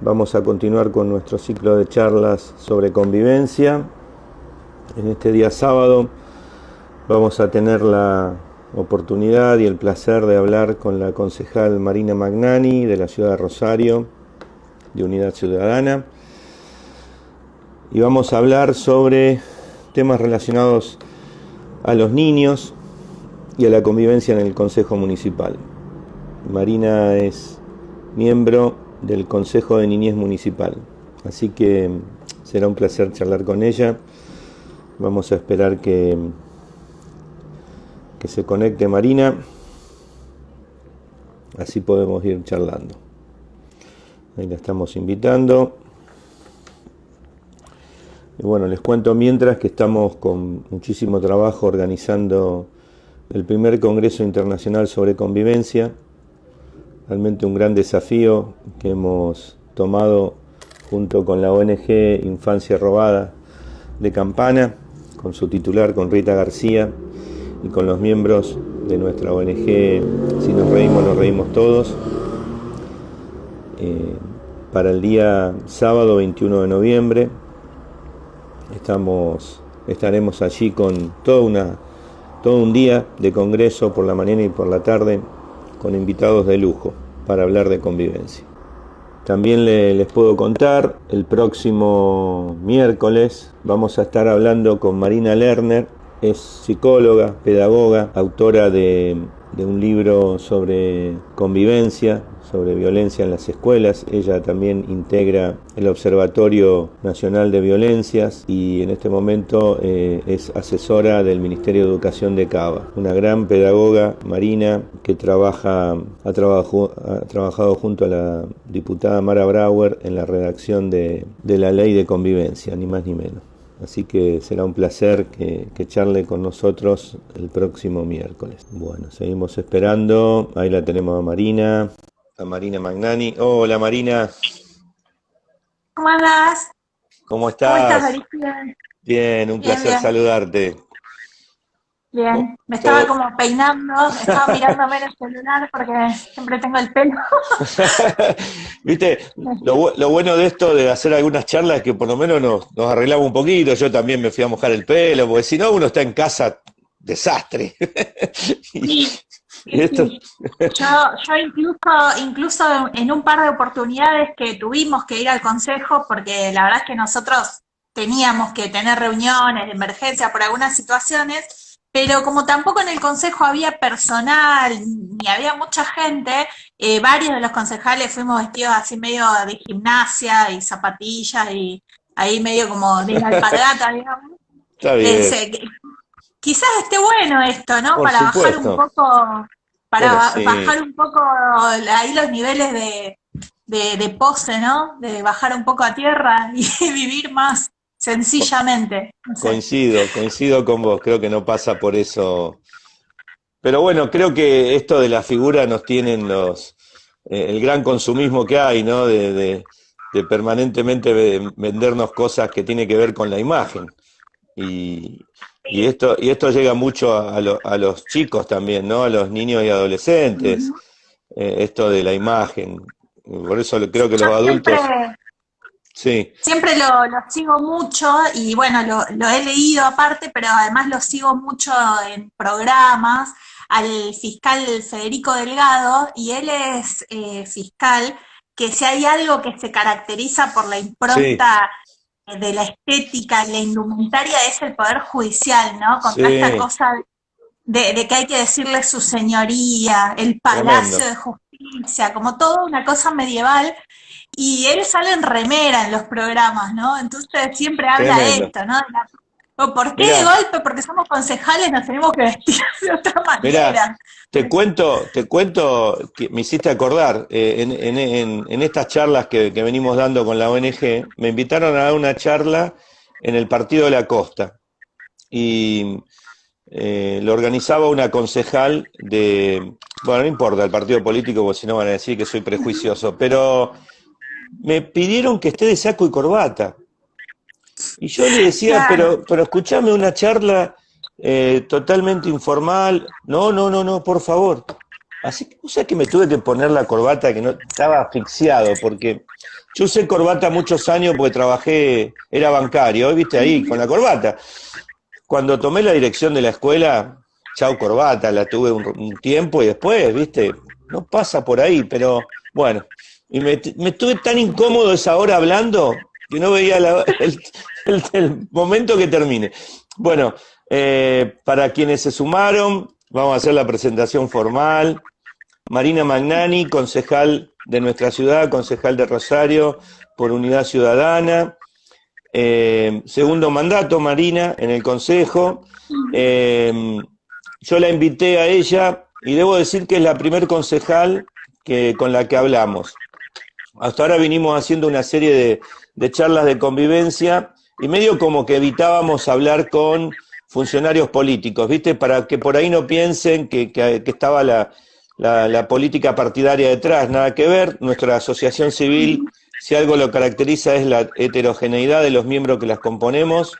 Vamos a continuar con nuestro ciclo de charlas sobre convivencia. En este día sábado vamos a tener la oportunidad y el placer de hablar con la concejal Marina Magnani de la ciudad de Rosario, de Unidad Ciudadana. Y vamos a hablar sobre temas relacionados a los niños y a la convivencia en el Consejo Municipal. Marina es miembro del Consejo de Niñez Municipal, así que será un placer charlar con ella. Vamos a esperar que se conecte Marina, así podemos ir charlando. Ahí la estamos invitando. Y bueno, les cuento mientras que estamos con muchísimo trabajo organizando el primer Congreso Internacional sobre Convivencia. Realmente un gran desafío que hemos tomado junto con la ONG Infancia Robada de Campana, con su titular, con Rita García, y con los miembros de nuestra ONG Si nos reímos todos, para el día sábado 21 de noviembre. Estaremos allí con todo un día de congreso por la mañana y por la tarde, con invitados de lujo para hablar de convivencia. También les puedo contar, el próximo miércoles vamos a estar hablando con Marina Lerner. Es psicóloga, pedagoga, autora de un libro sobre convivencia, sobre violencia en las escuelas. Ella también integra el Observatorio Nacional de Violencias y en este momento es asesora del Ministerio de Educación de Cava. Una gran pedagoga, Marina, que ha trabajado junto a la diputada Mara Brauer en la redacción de la Ley de Convivencia, ni más ni menos. Así que será un placer que charle con nosotros el próximo miércoles. Bueno, seguimos esperando. Ahí la tenemos a Marina Magnani. Hola Marina. ¿Cómo andás? ¿Cómo ¿Cómo estás, estás? Alicia? Bien, un Bien, placer bien, saludarte. bien. Me estaba Todo. como peinando, estaba mirándome en el celular porque siempre tengo el pelo. Viste, lo bueno de esto de hacer algunas charlas es que por lo menos nos arreglamos un poquito. Yo también me fui a mojar el pelo, porque si no uno está en casa, desastre. y, Sí, y sí, esto, sí. Yo incluso en un par de oportunidades que tuvimos que ir al consejo, porque la verdad es que nosotros teníamos que tener reuniones de emergencia por algunas situaciones, pero como tampoco en el consejo había personal ni había mucha gente, varios de los concejales fuimos vestidos así medio de gimnasia y zapatillas y ahí medio como de alpargata, digamos. está Eh, bien, se- Quizás esté bueno esto, ¿no? por supuesto. Para Bueno, sí. bajar un poco ahí los niveles de pose, ¿no? De bajar un poco a tierra y vivir más sencillamente. No sé. Coincido con vos, creo que no pasa por eso. Pero bueno, creo que esto de la figura nos tienen el gran consumismo que hay, ¿no? De permanentemente vendernos cosas que tienen que ver con la imagen. Y, y esto llega mucho a los chicos también, ¿no? A los niños y adolescentes, esto de la imagen. Por eso creo que Yo los adultos, sí, siempre lo sigo mucho y bueno, lo he leído aparte, pero además lo sigo mucho en programas al fiscal Federico Delgado y él es fiscal que si hay algo que se caracteriza por la sí, impronta de la estética, la indumentaria es el poder judicial, ¿no? Contra esta sí, cosa de que hay que decirle su señoría, el palacio tremendo, de justicia, como toda una cosa medieval, y él sale en remera en los programas, ¿no? Entonces siempre habla de tremendo. esto, ¿no? O ¿por qué de Mirá, golpe? Porque somos concejales, nos tenemos que vestir de otra mirá, manera. te cuento que me hiciste acordar, en estas charlas que venimos dando con la ONG, me invitaron a dar una charla en el Partido de la Costa y lo organizaba una concejal bueno, no importa el partido político, porque si no van a decir que soy prejuicioso, pero me pidieron que esté de saco y corbata. Y yo le decía, Claro. pero escuchame una charla totalmente informal. No, no, no, no, por favor. Así que, o sea que me tuve que poner la corbata, que no estaba asfixiado, porque yo usé corbata muchos años porque trabajé, era bancario, viste, ahí con la corbata. Cuando tomé la dirección de la escuela, chau corbata, la tuve un tiempo y después, viste, no pasa por ahí, pero bueno, y me estuve tan incómodo esa hora hablando que no veía el momento que termine. Bueno, para quienes se sumaron, vamos a hacer la presentación formal. Marina Magnani, concejal de nuestra ciudad, concejal de Rosario por Unidad Ciudadana. Segundo mandato, Marina, en el Consejo. Yo la invité a ella y debo decir que es la primer concejal con la que hablamos. Hasta ahora vinimos haciendo una serie de charlas de convivencia y medio como que evitábamos hablar con funcionarios políticos, ¿viste? Para que por ahí no piensen que estaba la política partidaria detrás, nada que ver. Nuestra asociación civil, si algo lo caracteriza, es la heterogeneidad de los miembros que las componemos.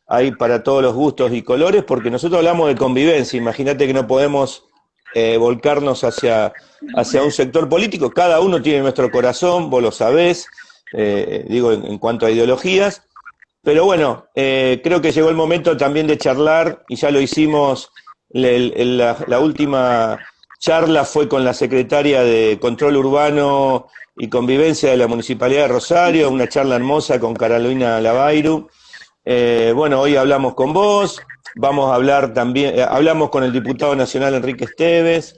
Hay para todos los gustos y colores, porque nosotros hablamos de convivencia. Imagínate que no podemos volcarnos hacia un sector político. Cada uno tiene nuestro corazón, vos lo sabés, digo, en cuanto a ideologías. Pero bueno, creo que llegó el momento también de charlar, y ya lo hicimos. La última charla fue con la secretaria de Control Urbano y Convivencia de la Municipalidad de Rosario, una charla hermosa con Carolina Lavairu. Bueno, hoy hablamos con vos, vamos a hablar también, hablamos con el diputado nacional Enrique Esteves,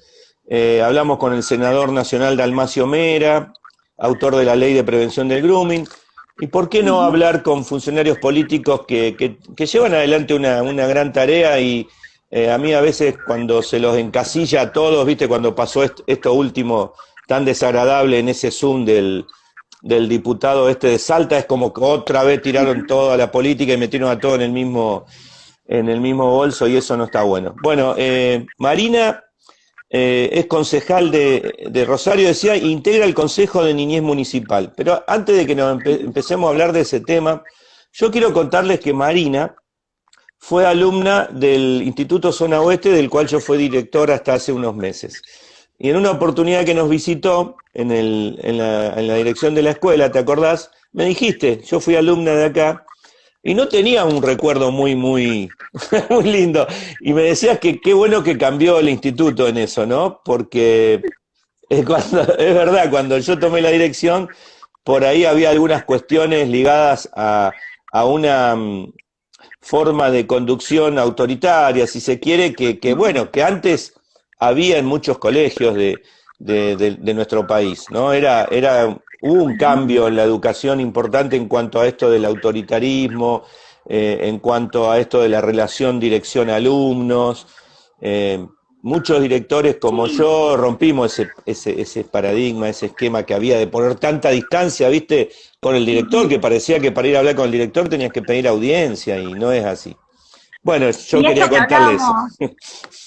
hablamos con el senador nacional Dalmacio Mera, autor de la ley de prevención del grooming. ¿Y por qué no hablar con funcionarios políticos que llevan adelante una gran tarea? Y a mí a veces cuando se los encasilla a todos, viste, cuando pasó esto último tan desagradable en ese Zoom del diputado de Salta, es como que otra vez tiraron toda la política y metieron a todo en el mismo bolso, y eso no está bueno. Bueno, Marina es concejal de Rosario, decía, e integra el Consejo de Niñez Municipal. Pero antes de que nos empecemos a hablar de ese tema, yo quiero contarles que Marina fue alumna del Instituto Zona Oeste, del cual yo fui director hasta hace unos meses. Y en una oportunidad que nos visitó en la dirección de la escuela, ¿te acordás? Me dijiste, yo fui alumna de acá, y no tenía un recuerdo muy muy lindo. Y me decías que qué bueno que cambió el instituto en eso, ¿no? Porque es verdad, cuando yo tomé la dirección, por ahí había algunas cuestiones ligadas a una forma de conducción autoritaria, si se quiere, bueno, que antes había en muchos colegios de nuestro país, ¿no? Hubo un cambio en la educación importante en cuanto a esto del autoritarismo, en cuanto a esto de la relación dirección-alumnos. Muchos directores como yo rompimos ese paradigma, ese esquema que había de poner tanta distancia, ¿viste? Con el director, que parecía que para ir a hablar con el director tenías que pedir audiencia, y no es así. Bueno, yo quería contarle eso.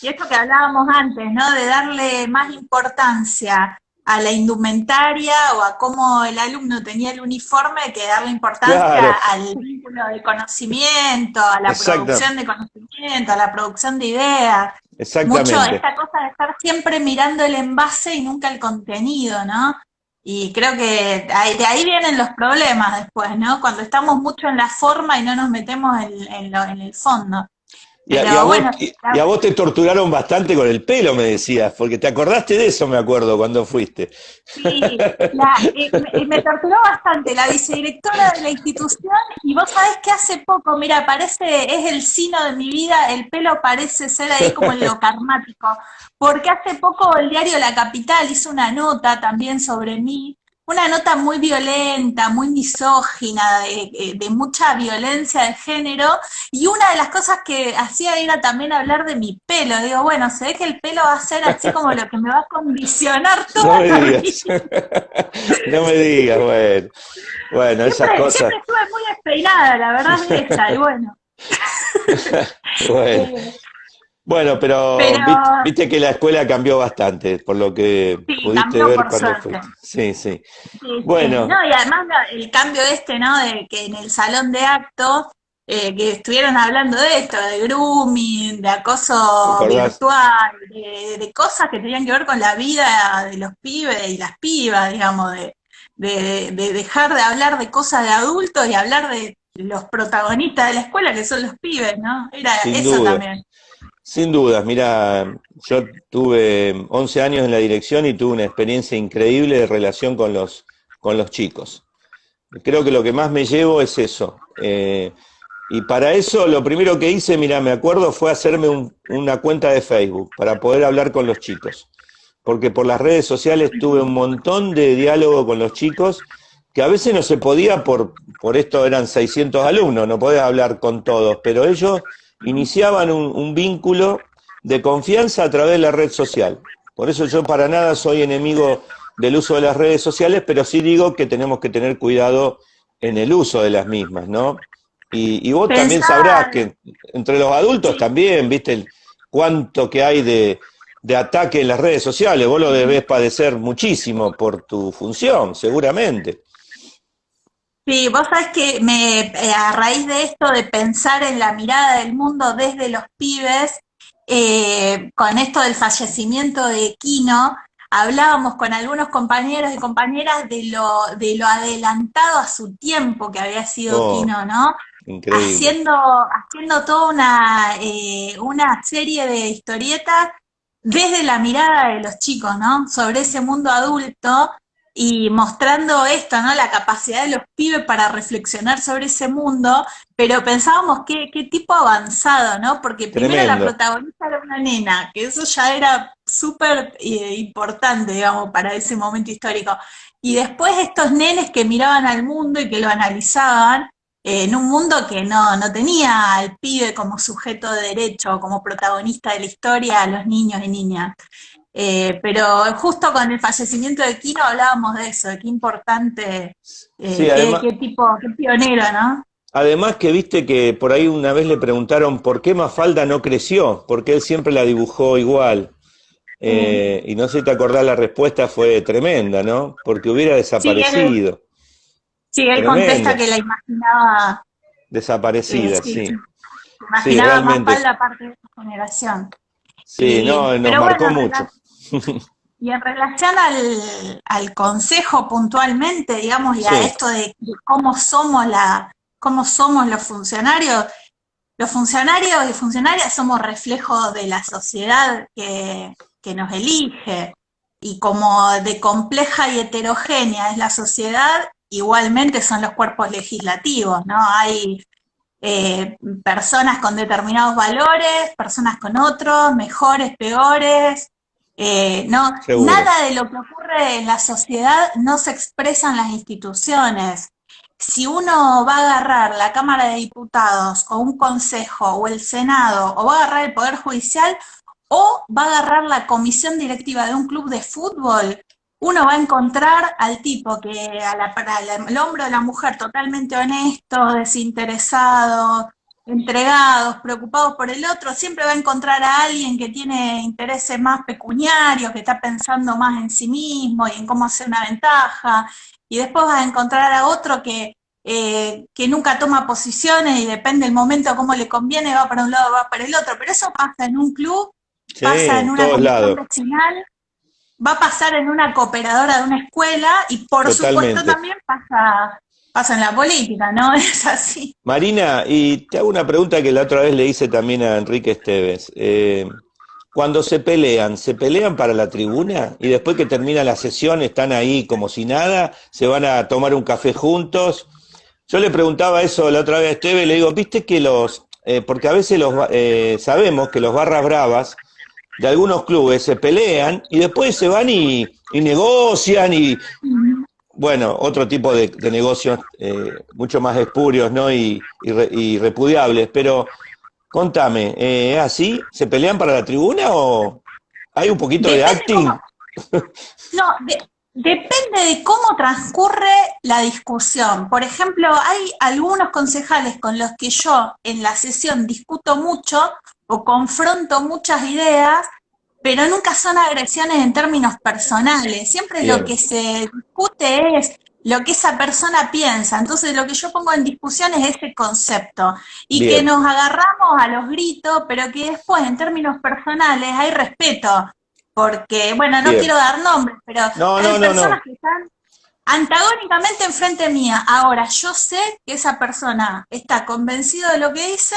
Y esto que hablábamos antes, ¿no? De darle más importancia a la indumentaria o a cómo el alumno tenía el uniforme, que darle importancia Claro, al vínculo de conocimiento, a la exacto, producción de conocimiento, a la producción de ideas. Mucho exactamente. esta cosa de estar siempre mirando el envase y nunca el contenido, ¿no? Y creo que de ahí vienen los problemas después, ¿no? Cuando estamos mucho en la forma y no nos metemos en el fondo. Pero bueno, Y a vos te torturaron bastante con el pelo, me decías, porque te acordaste de eso, me acuerdo, cuando fuiste. sí, me torturó bastante la vicedirectora de la institución, y vos sabés que hace poco, mira, es el sino de mi vida, el pelo parece ser ahí como en lo karmático, porque hace poco el diario La Capital hizo una nota también sobre mí, una nota muy violenta, muy misógina, de mucha violencia de género, y una de las cosas que hacía era también hablar de mi pelo. Digo, bueno, se ve que el pelo va a ser así como lo que me va a condicionar No toda me la digas, vida. no me digas, bueno, esas cosas, Siempre estuve muy despeinada, la verdad es esa, y bueno. bueno. Eh, Bueno, pero pero viste que la escuela cambió bastante, por lo que sí, pudiste cambió ver por cuando suerte. fuiste. Sí, sí. Sí, sí. Bueno, No, y además el cambio ¿no? De que en el salón de actos que estuvieron hablando de esto, de grooming, de ¿Te acoso acordás? virtual, de cosas que tenían que ver con la vida de los pibes y las pibas, digamos, de dejar de hablar de cosas de adultos y hablar de los protagonistas de la escuela, que son los pibes, ¿no? Era Sin eso duda. también. Sin dudas, mira, yo tuve 11 años en la dirección y tuve una experiencia increíble de relación con los chicos. Creo que lo que más me llevo es eso. Y para eso lo primero que hice, mira, me acuerdo, fue hacerme una cuenta de Facebook para poder hablar con los chicos. Porque por las redes sociales tuve un montón de diálogo con los chicos que a veces no se podía por esto eran 600 alumnos, no podés hablar con todos, pero ellos iniciaban un vínculo de confianza a través de la red social. Por eso yo para nada soy enemigo del uso de las redes sociales, pero sí digo que tenemos que tener cuidado en el uso de las mismas, ¿no? Y vos también sabrás Pensar, que entre los adultos sí. también, viste, cuánto que hay de ataque en las redes sociales. Vos lo debés padecer muchísimo por tu función, seguramente. Sí, vos sabés que a raíz de esto de pensar en la mirada del mundo desde los pibes, con esto del fallecimiento de Quino, hablábamos con algunos compañeros y compañeras de lo adelantado a su tiempo que había sido Oh, Quino, ¿no? increíble. Haciendo toda una serie de historietas desde la mirada de los chicos, ¿no? Sobre ese mundo adulto y mostrando esto, ¿no? La capacidad de los pibes para reflexionar sobre ese mundo, pero pensábamos qué tipo avanzado, ¿no? Porque primero la Tremendo. protagonista era una nena, que eso ya era súper importante, digamos, para ese momento histórico. Y después estos nenes que miraban al mundo y que lo analizaban, en un mundo que no tenía al pibe como sujeto de derecho, como protagonista de la historia, a los niños y niñas. Pero justo con el fallecimiento de Kino hablábamos de eso, de qué importante, Sí, además, qué tipo, qué pionero, ¿no? además que viste que por ahí una vez le preguntaron por qué Mafalda no creció, porque él siempre la dibujó igual. Sí, Y no sé si te acordás, la respuesta fue tremenda, ¿no? Porque hubiera sí, desaparecido. él contesta Tremenda. que la imaginaba, Desaparecida, sí, sí. Sí, imaginaba más realmente. falda parte de su generación. Sí, no, nos Pero bueno, marcó mucho. y en relación al consejo puntualmente, digamos, y a Sí, esto de cómo somos los funcionarios y funcionarias somos reflejo de la sociedad que nos elige. Y como de compleja y heterogénea es la sociedad, igualmente son los cuerpos legislativos, ¿no? Hay personas con determinados valores, personas con otros, mejores, peores. No, seguro. nada de lo que ocurre en la sociedad no se expresa en las instituciones. Si uno va a agarrar la Cámara de Diputados o un consejo o el Senado o va a agarrar el Poder Judicial o va a agarrar la comisión directiva de un club de fútbol, uno va a encontrar al tipo que al hombre o la mujer totalmente honesto, desinteresado, entregados, preocupados por el otro, siempre va a encontrar a alguien que tiene intereses más pecuniarios, que está pensando más en sí mismo y en cómo hacer una ventaja, y después vas a encontrar a otro que nunca toma posiciones y depende del momento cómo le conviene, va para un lado, va para el otro, pero eso pasa en un club, Sí, pasa en en una todos comisión lados. vecinal, va a pasar en una cooperadora de una escuela y por supuesto Totalmente. también pasa en la política, ¿no? Es así. Marina, y te hago una pregunta que la otra vez le hice también a Enrique Esteves. Cuando se pelean para la tribuna y después que termina la sesión están ahí como si nada, se van a tomar un café juntos. Yo le preguntaba eso la otra vez a Esteves, le digo, viste que porque a veces sabemos que los barras bravas de algunos clubes se pelean y después se van y negocian y, bueno, otro tipo de negocios mucho más espurios, ¿no? Y repudiables. Pero contame, ¿es así? ¿Se pelean para la tribuna o hay un poquito de Depende cómo, acting? no, depende de cómo transcurre la discusión. Por ejemplo, hay algunos concejales con los que yo en la sesión discuto mucho o confronto muchas ideas, pero nunca son agresiones en términos personales. Siempre lo Bien, que se discute es lo que esa persona piensa. Entonces lo que yo pongo en discusión es ese concepto. Y que Bien, nos agarramos a los gritos, pero que después en términos personales hay respeto. Porque, bueno, no bien. quiero dar nombres, pero No, hay no, no, personas no. que están antagónicamente enfrente mía. Ahora, yo sé que esa persona está convencido de lo que dice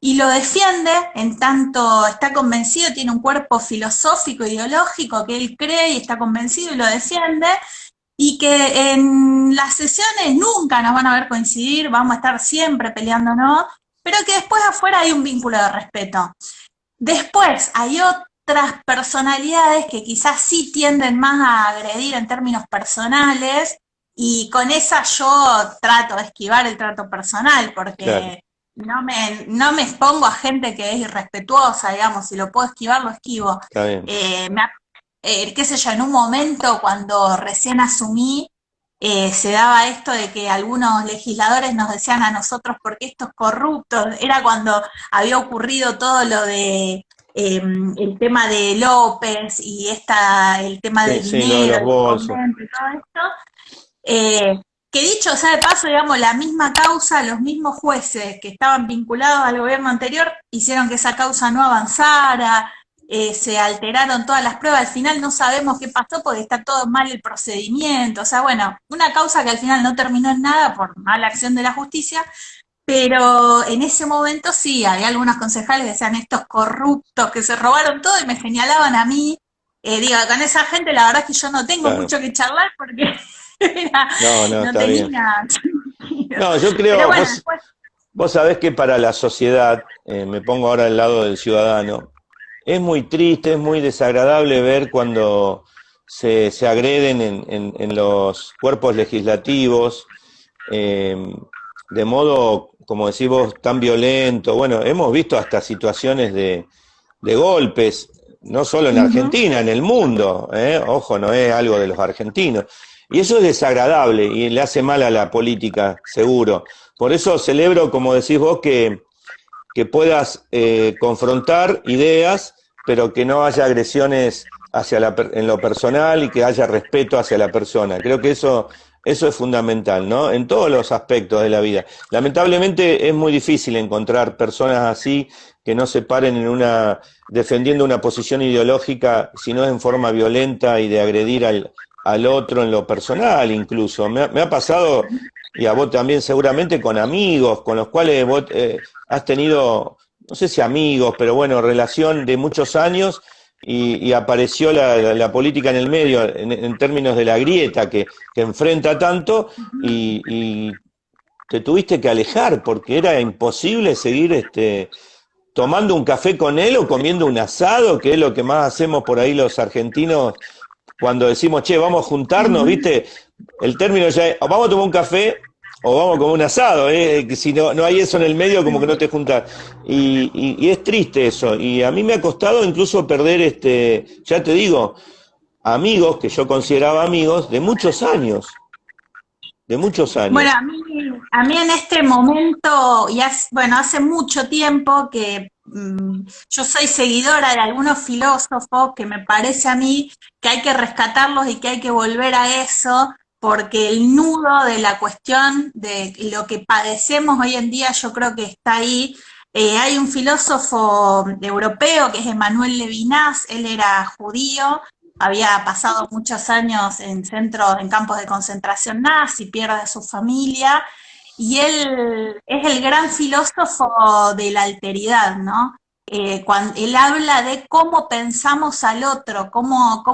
y lo defiende, en tanto está convencido, tiene un cuerpo filosófico, ideológico, que él cree y está convencido y lo defiende, y que en las sesiones nunca nos van a ver coincidir, vamos a estar siempre peleándonos, pero que después afuera hay un vínculo de respeto. Después hay otras personalidades que quizás sí tienden más a agredir en términos personales, y con esa yo trato de esquivar el trato personal Claro, porque no me expongo a gente que es irrespetuosa, digamos, si lo puedo esquivar, lo esquivo. está bien. Me, qué sé yo, en un momento cuando recién asumí, se daba esto de que algunos legisladores nos decían a nosotros, porque estos corruptos, era cuando había ocurrido todo lo de el tema de López y el tema Sí, del sí, lo de dinero, los el bolsos. convento y todo esto, que dicho sea de paso, digamos, la misma causa, los mismos jueces que estaban vinculados al gobierno anterior hicieron que esa causa no avanzara, se alteraron todas las pruebas, al final no sabemos qué pasó porque está todo mal el procedimiento, o sea, bueno, una causa que al final no terminó en nada por mala acción de la justicia, pero en ese momento sí, había algunos concejales que decían estos corruptos que se robaron todo y me señalaban a mí. Digo, con esa gente la verdad es que yo no tengo Claro. mucho que charlar porque No, no, no está bien. tenía sentido. No, yo Pero creo, bueno, después, vos sabés que para la sociedad, me pongo ahora del lado del ciudadano, es muy triste, es muy desagradable ver cuando se agreden en los cuerpos legislativos, eh, de modo, como decís vos, tan violento. Bueno, hemos visto hasta situaciones de golpes, no solo en ujú. Argentina, en el mundo, ¿eh? Ojo, no es algo de los argentinos. Y eso es desagradable y le hace mal a la política, seguro. Por eso celebro, como decís vos, que puedas confrontar ideas, pero que no haya agresiones en lo personal y que haya respeto hacia la persona. Creo que eso es fundamental, ¿no? En todos los aspectos de la vida. Lamentablemente es muy difícil encontrar personas así que no se paren defendiendo una posición ideológica, sino en forma violenta y de agredir al otro en lo personal incluso. Me ha pasado, y a vos también seguramente, con amigos, con los cuales vos has tenido, no sé si amigos, pero bueno, relación de muchos años, y apareció la política en el medio, en términos de la grieta que enfrenta tanto, y te tuviste que alejar porque era imposible seguir tomando un café con él o comiendo un asado, que es lo que más hacemos por ahí los argentinos cuando decimos, che, vamos a juntarnos, ¿viste? El término ya es, o vamos a tomar un café o vamos a comer un asado, ¿eh? Que si no hay eso en el medio, como que no te juntas. Y es triste eso. Y a mí me ha costado incluso perder, ya te digo, amigos que yo consideraba amigos de muchos años, de muchos Bueno, años. a mí en este momento, bueno, hace mucho tiempo que yo soy seguidora de algunos filósofos que me parece a mí que hay que rescatarlos y que hay que volver a eso, porque el nudo de la cuestión de lo que padecemos hoy en día yo creo que está ahí. Hay un filósofo europeo que es Emmanuel Levinas, él era judío, había pasado muchos años en campos de concentración nazi, pierde a su familia, y él es el gran filósofo de la alteridad, ¿no? Cuando él habla de cómo pensamos al otro, cómo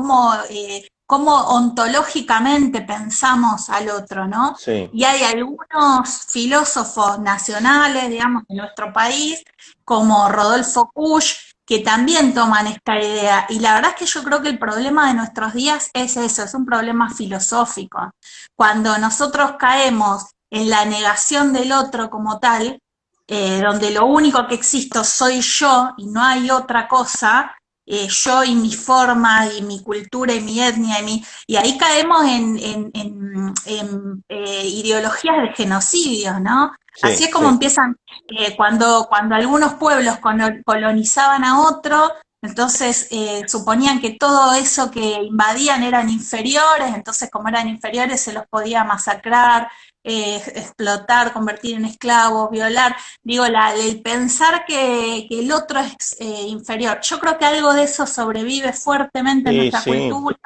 ontológicamente pensamos al otro, ¿no? Sí, Y hay algunos filósofos nacionales, digamos, de nuestro país, como Rodolfo Kusch, que también toman esta idea. Y la verdad es que yo creo que el problema de nuestros días es eso, es un problema filosófico. Cuando nosotros caemos en la negación del otro como tal, donde lo único que existo soy yo y no hay otra cosa, yo y mi forma y mi cultura y mi etnia y ahí caemos en ideologías de genocidio, ¿no? Así sí, es como sí, empiezan cuando algunos pueblos colonizaban a otro, Entonces suponían que todo eso que invadían eran inferiores, entonces como eran inferiores se los podía masacrar, explotar, convertir en esclavos, violar. Digo, el pensar que el otro es inferior. Yo creo que algo de eso sobrevive fuertemente en Sí, nuestra sí. cultura.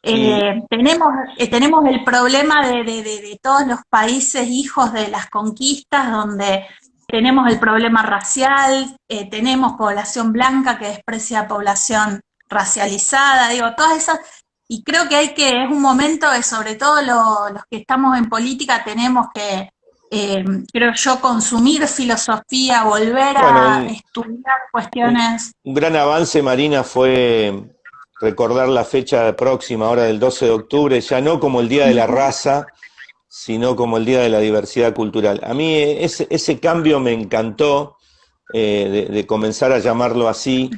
Y Tenemos el problema de todos los países hijos de las conquistas, donde tenemos el problema racial, tenemos población blanca que desprecia a población racializada, digo, todas esas, y creo que es un momento de, sobre todo los que estamos en política, tenemos que, creo yo, consumir filosofía, volver bueno, a estudiar un, cuestiones. un gran avance, Marina, fue recordar la fecha próxima, ahora del 12 de octubre, ya no como el Día de la Raza, sino como el Día de la Diversidad Cultural. A mí ese cambio me encantó, de comenzar a llamarlo así,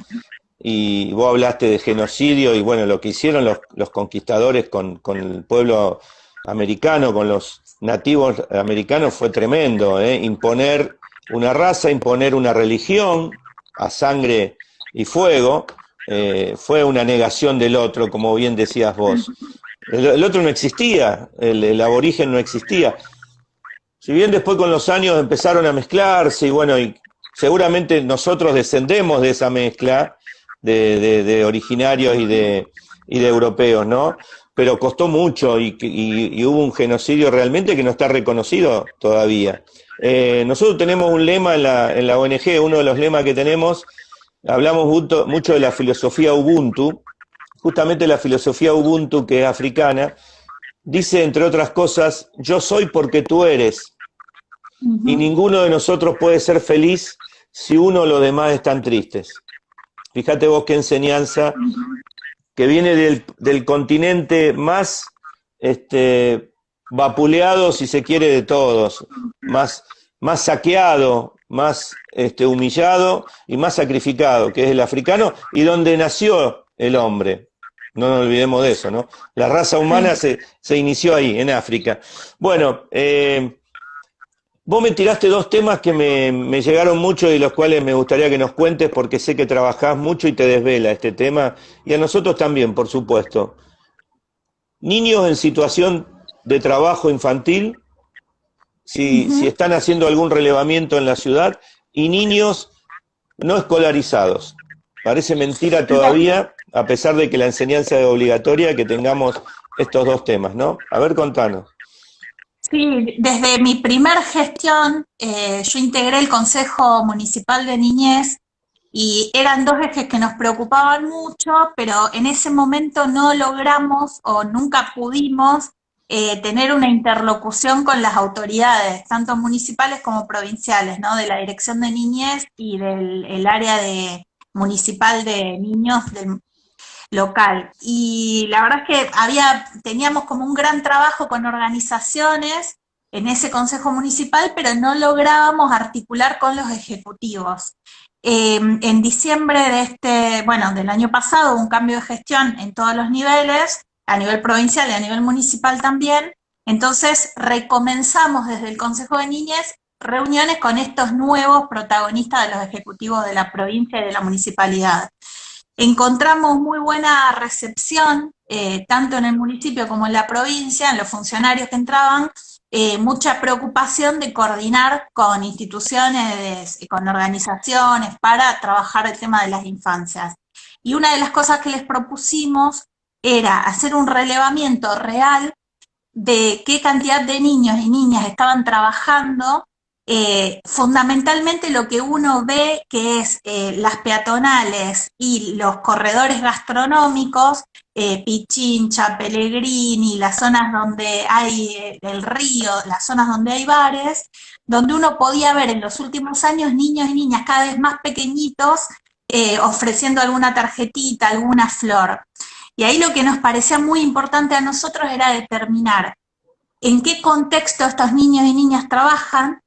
y vos hablaste de genocidio, y bueno, lo que hicieron los conquistadores con el pueblo americano, con los nativos americanos, fue tremendo, ¿eh? Imponer una raza, imponer una religión a sangre y fuego, fue una negación del otro, como bien decías vos. El otro no existía, el aborigen no existía. Si bien después con los años empezaron a mezclarse y bueno, y seguramente nosotros descendemos de esa mezcla de originarios y de europeos, ¿no? Pero costó mucho y hubo un genocidio realmente que no está reconocido todavía. Nosotros tenemos un lema en la ONG, uno de los lemas que tenemos, hablamos mucho de la filosofía Ubuntu, justamente la filosofía Ubuntu, que es africana, dice, entre otras cosas, yo soy porque tú eres, y Ujú. ninguno de nosotros puede ser feliz si uno o los demás están tristes. Fíjate vos qué enseñanza que viene del continente más vapuleado, si se quiere, de todos, más saqueado, más humillado y más sacrificado, que es el africano, y donde nació el hombre. No nos olvidemos de eso, ¿no? La raza humana Sí. se inició ahí, en África. Bueno, vos me tiraste dos temas que me llegaron mucho y los cuales me gustaría que nos cuentes porque sé que trabajás mucho y te desvela este tema, y a nosotros también, por supuesto. Niños en situación de trabajo infantil, si Ujú. están haciendo algún relevamiento en la ciudad, y niños no escolarizados. Parece mentira todavía, a pesar de que la enseñanza es obligatoria, que tengamos estos dos temas, ¿no? A ver, contanos. Sí, desde mi primer gestión, yo integré el Consejo Municipal de Niñez y eran dos ejes que nos preocupaban mucho, pero en ese momento no logramos o nunca pudimos tener una interlocución con las autoridades, tanto municipales como provinciales, ¿no? De la Dirección de Niñez y del el área municipal de niños del local. Y la verdad es que teníamos como un gran trabajo con organizaciones en ese consejo municipal, pero no lográbamos articular con los ejecutivos. En diciembre del año pasado, hubo un cambio de gestión en todos los niveles, a nivel provincial y a nivel municipal también. Entonces recomenzamos desde el Consejo de Niñez reuniones con estos nuevos protagonistas de los ejecutivos de la provincia y de la municipalidad. Encontramos muy buena recepción, tanto en el municipio como en la provincia, en los funcionarios que entraban, mucha preocupación de coordinar con instituciones, con organizaciones para trabajar el tema de las infancias. Y una de las cosas que les propusimos era hacer un relevamiento real de qué cantidad de niños y niñas estaban trabajando, fundamentalmente lo que uno ve que es las peatonales y los corredores gastronómicos, Pichincha, Pellegrini, las zonas donde hay el río, las zonas donde hay bares, donde uno podía ver en los últimos años niños y niñas cada vez más pequeñitos ofreciendo alguna tarjetita, alguna flor. Y ahí lo que nos parecía muy importante a nosotros era determinar en qué contexto estos niños y niñas trabajan,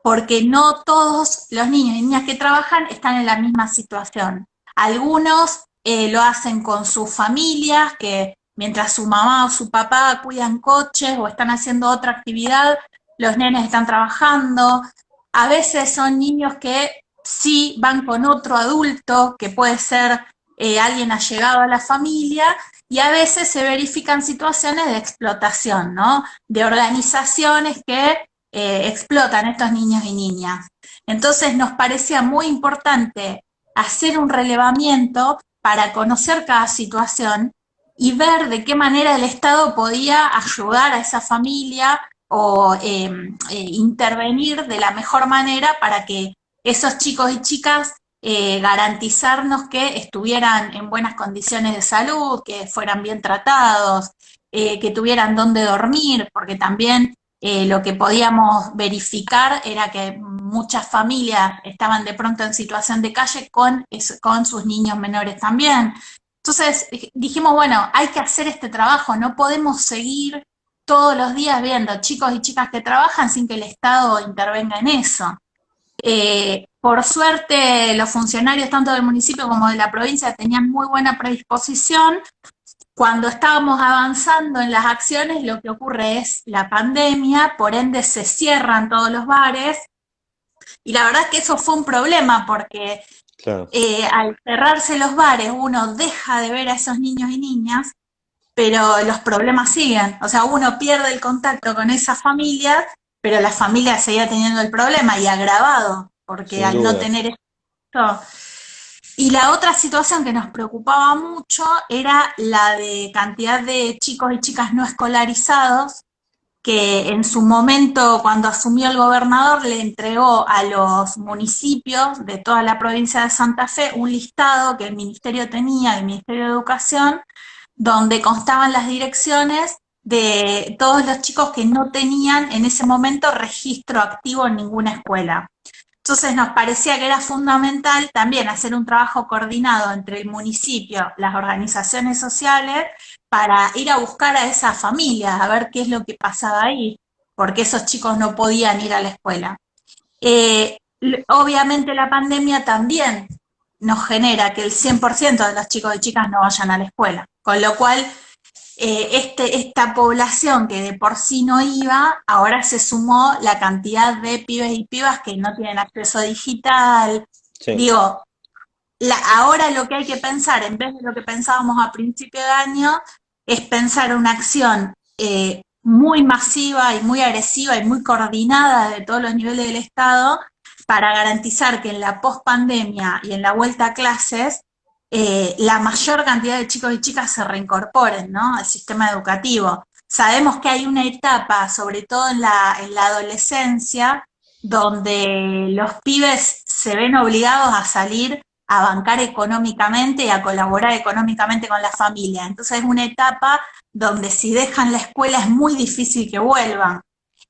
porque no todos los niños y niñas que trabajan están en la misma situación. Algunos lo hacen con sus familias, que mientras su mamá o su papá cuidan coches o están haciendo otra actividad, los nenes están trabajando. A veces son niños que sí van con otro adulto, que puede ser alguien allegado a la familia, y a veces se verifican situaciones de explotación, ¿no? De organizaciones que explotan a estos niños y niñas. Entonces nos parecía muy importante hacer un relevamiento para conocer cada situación y ver de qué manera el Estado podía ayudar a esa familia o intervenir de la mejor manera para que esos chicos y chicas garantizarnos que estuvieran en buenas condiciones de salud, que fueran bien tratados, que tuvieran dónde dormir, porque también lo que podíamos verificar era que muchas familias estaban de pronto en situación de calle con sus niños menores también. Entonces dijimos, bueno, hay que hacer este trabajo, no podemos seguir todos los días viendo chicos y chicas que trabajan sin que el Estado intervenga en eso. Por suerte, los funcionarios tanto del municipio como de la provincia tenían muy buena predisposición. Cuando estábamos avanzando en las acciones, lo que ocurre es la pandemia, por ende se cierran todos los bares, y la verdad es que eso fue un problema porque Claro, al cerrarse los bares uno deja de ver a esos niños y niñas, pero los problemas siguen. O sea, uno pierde el contacto con esa familia, pero la familia seguía teniendo el problema y agravado, porque sin al no duda. tener esto. Y la otra situación que nos preocupaba mucho era la de cantidad de chicos y chicas no escolarizados, que en su momento, cuando asumió el gobernador, le entregó a los municipios de toda la provincia de Santa Fe un listado que el ministerio tenía, el Ministerio de Educación, donde constaban las direcciones de todos los chicos que no tenían en ese momento registro activo en ninguna escuela. Entonces nos parecía que era fundamental también hacer un trabajo coordinado entre el municipio, las organizaciones sociales, para ir a buscar a esas familias, a ver qué es lo que pasaba ahí, porque esos chicos no podían ir a la escuela. Obviamente la pandemia también nos genera que el 100% de los chicos y chicas no vayan a la escuela, con lo cual esta población que de por sí no iba, ahora se sumó la cantidad de pibes y pibas que no tienen acceso digital. Sí, Digo, ahora lo que hay que pensar, en vez de lo que pensábamos a principio de año, es pensar una acción muy masiva y muy agresiva y muy coordinada de todos los niveles del Estado para garantizar que en la pospandemia y en la vuelta a clases la mayor cantidad de chicos y chicas se reincorporen, ¿no?, al sistema educativo. Sabemos que hay una etapa, sobre todo en la adolescencia, donde los pibes se ven obligados a salir a bancar económicamente y a colaborar económicamente con la familia. Entonces es una etapa donde si dejan la escuela es muy difícil que vuelvan.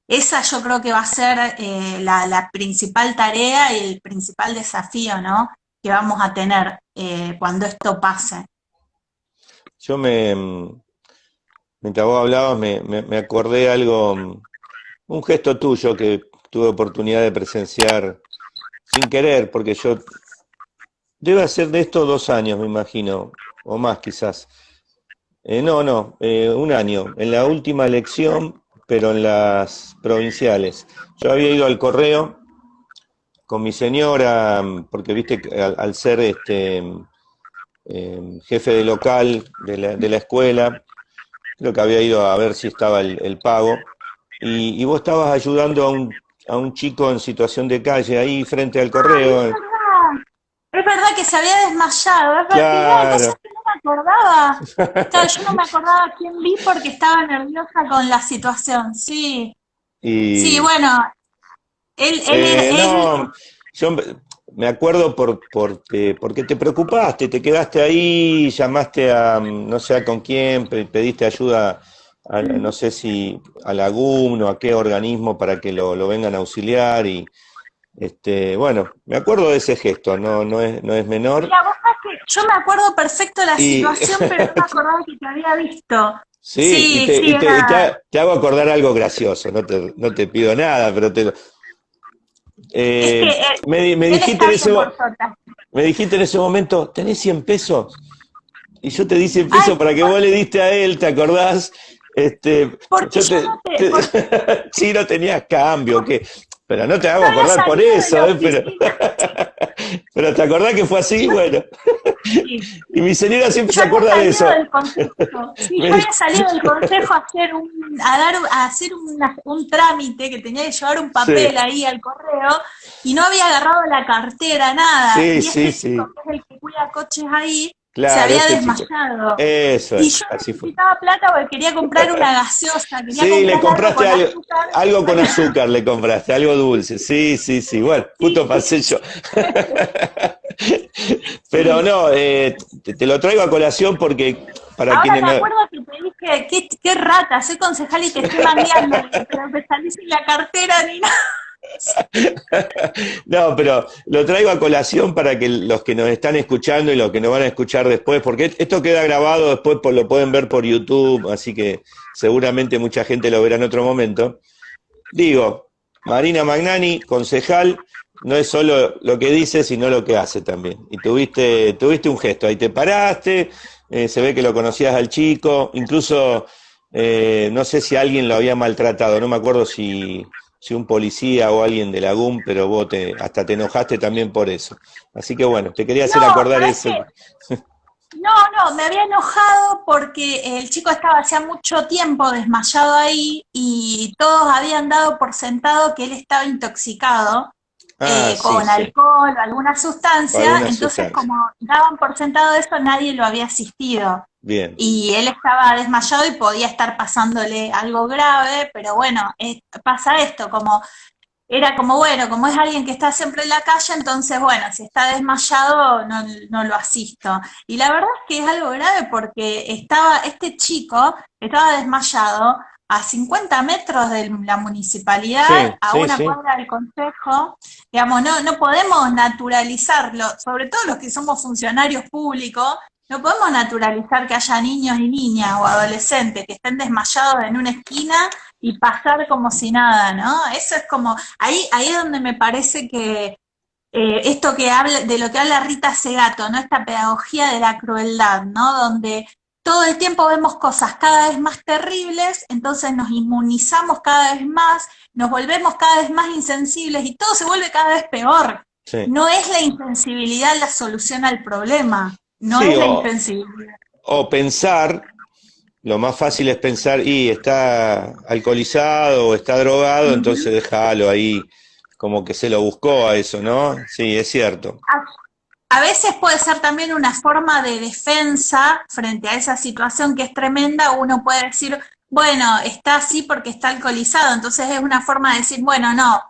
Esa yo creo que va a ser la principal tarea y el principal desafío, ¿no?, que vamos a tener cuando esto pase. yo mientras vos hablabas, me acordé algo, un gesto tuyo que tuve oportunidad de presenciar sin querer, porque yo debe hacer de esto 2 años, me imagino, o más quizás. No, un año, en la última elección, pero en las provinciales. Yo había ido al correo con mi señora, porque viste, que al ser jefe de local de la escuela, creo que había ido a ver si estaba el pago, y vos estabas ayudando a un chico en situación de calle ahí frente al ¡Ay, correo. es verdad que se había desmayado! Es verdad, mirá, vos Claro. sabés que no me acordaba. Claro, yo no me acordaba quién vi porque estaba nerviosa con la situación. Sí, sí, Y bueno, él no, yo me acuerdo porque te preocupaste, te quedaste ahí, llamaste a, no sé a con quién, pediste ayuda, no sé si a la GUM o a qué organismo para que lo vengan a auxiliar y bueno, me acuerdo de ese gesto, no es menor. mira, vos sabés que yo me acuerdo perfecto de la Y situación, pero no me acordaba que te había visto. sí, y Sí, te, sí, y es te, y verdad. te hago acordar algo gracioso, no te pido nada, pero Es que me él dijiste está en bien, ese, por suerte. me dijiste en ese momento, ¿tenés 100 pesos? Y yo te di 100 Ay, pesos para que vos le diste a él, ¿te acordás? porque Yo yo no te, sí, no tenías cambio, ¿qué? Pero no te hago no había acordar por salido de la eso, ¿eh? Pero oficina. Pero ¿te acordás que fue así? Bueno. Sí. Y mi señora siempre Yo se había acuerda de salido eso. del consejo, sí, Me yo dice, había salido del consejo a hacer un trámite que tenía que llevar un sí, papel ahí al correo y no había agarrado la cartera, nada. sí, Y sí, este chico, sí. que es el que cuida coches ahí, se Claro, había este chico. desmayado. Eso Y es, yo así fue. necesitaba plata porque quería comprar una gaseosa, quería Sí, le comprarle algo compraste con algo, azúcar. algo con Bueno, azúcar, le compraste, algo dulce. Sí, sí, sí. Bueno, justo sí, pasé yo. Pero sí. no, te lo traigo a colación porque para Ahora quienes me no. acuerdo que te dije, qué rata, soy concejal y te estoy mangueando, le digo, pero me salí sin la cartera ni nada. No, pero lo traigo a colación para que los que nos están escuchando y los que nos van a escuchar después, porque esto queda grabado después, lo pueden ver por YouTube, así que seguramente mucha gente lo verá en otro momento. Digo, Marina Magnani, concejal, no es solo lo que dice, sino lo que hace también. Y tuviste un gesto, ahí te paraste, se ve que lo conocías al chico, incluso no sé si alguien lo había maltratado, no me acuerdo si un policía o alguien de la GUM, pero hasta te enojaste también por eso. Así que bueno, te quería hacer No, acordar ¿sabes eso. qué? No, no, me había enojado porque el chico estaba hacía mucho tiempo desmayado ahí y todos habían dado por sentado que él estaba intoxicado Ah, sí, con sí, alcohol o alguna o sustancia, alguna entonces sustancia. como daban por sentado eso, nadie lo había asistido. Bien, Y él estaba desmayado y podía estar pasándole algo grave, pero bueno, pasa esto, como era como, bueno, como es alguien que está siempre en la calle, entonces, bueno, si está desmayado, no, no lo asisto. Y la verdad es que es algo grave porque este chico estaba desmayado a 50 metros de la municipalidad, sí, a sí, una sí. cuadra del consejo. Digamos, no, no podemos naturalizarlo, sobre todo los que somos funcionarios públicos, no podemos naturalizar que haya niños y niñas o adolescentes que estén desmayados en una esquina y pasar como si nada, ¿no? Eso es como, ahí es donde me parece que esto que habla, de lo que habla Rita Segato, ¿no? Esta pedagogía de la crueldad, ¿no? Donde todo el tiempo vemos cosas cada vez más terribles, entonces nos inmunizamos cada vez más, nos volvemos cada vez más insensibles y todo se vuelve cada vez peor. Sí, No es la insensibilidad la solución al problema, no sí, es la insensibilidad. o pensar, lo más fácil es pensar, y está alcoholizado o está drogado, entonces Ujú. déjalo ahí, como que se lo buscó a eso, ¿no? Sí, es cierto. A veces puede ser también una forma de defensa frente a esa situación que es tremenda. Uno puede decir, bueno, está así porque está alcoholizado. Entonces es una forma de decir, bueno, no,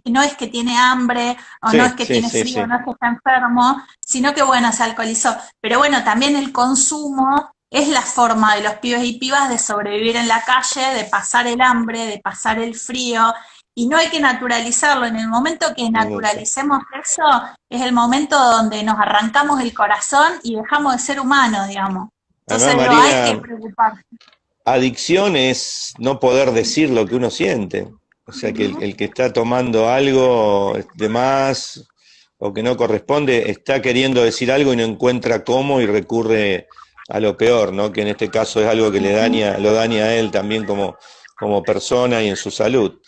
no es que tiene hambre o no es Sí, que sí, tiene sí, frío, sí. no es que está enfermo, sino que, bueno, se alcoholizó. Pero bueno, también el consumo es la forma de los pibes y pibas de sobrevivir en la calle, de pasar el hambre, de pasar el frío. Y no hay que naturalizarlo. En el momento que Nunca. naturalicemos eso, es el momento donde nos arrancamos el corazón y dejamos de ser humanos, digamos. Además, Entonces no hay que Marina, preocuparse. adicción es no poder decir lo que uno siente. O sea, que el que está tomando algo de más o que no corresponde, está queriendo decir algo y no encuentra cómo y recurre a lo peor, ¿no? Que en este caso es algo que lo daña a él también como persona y en su salud.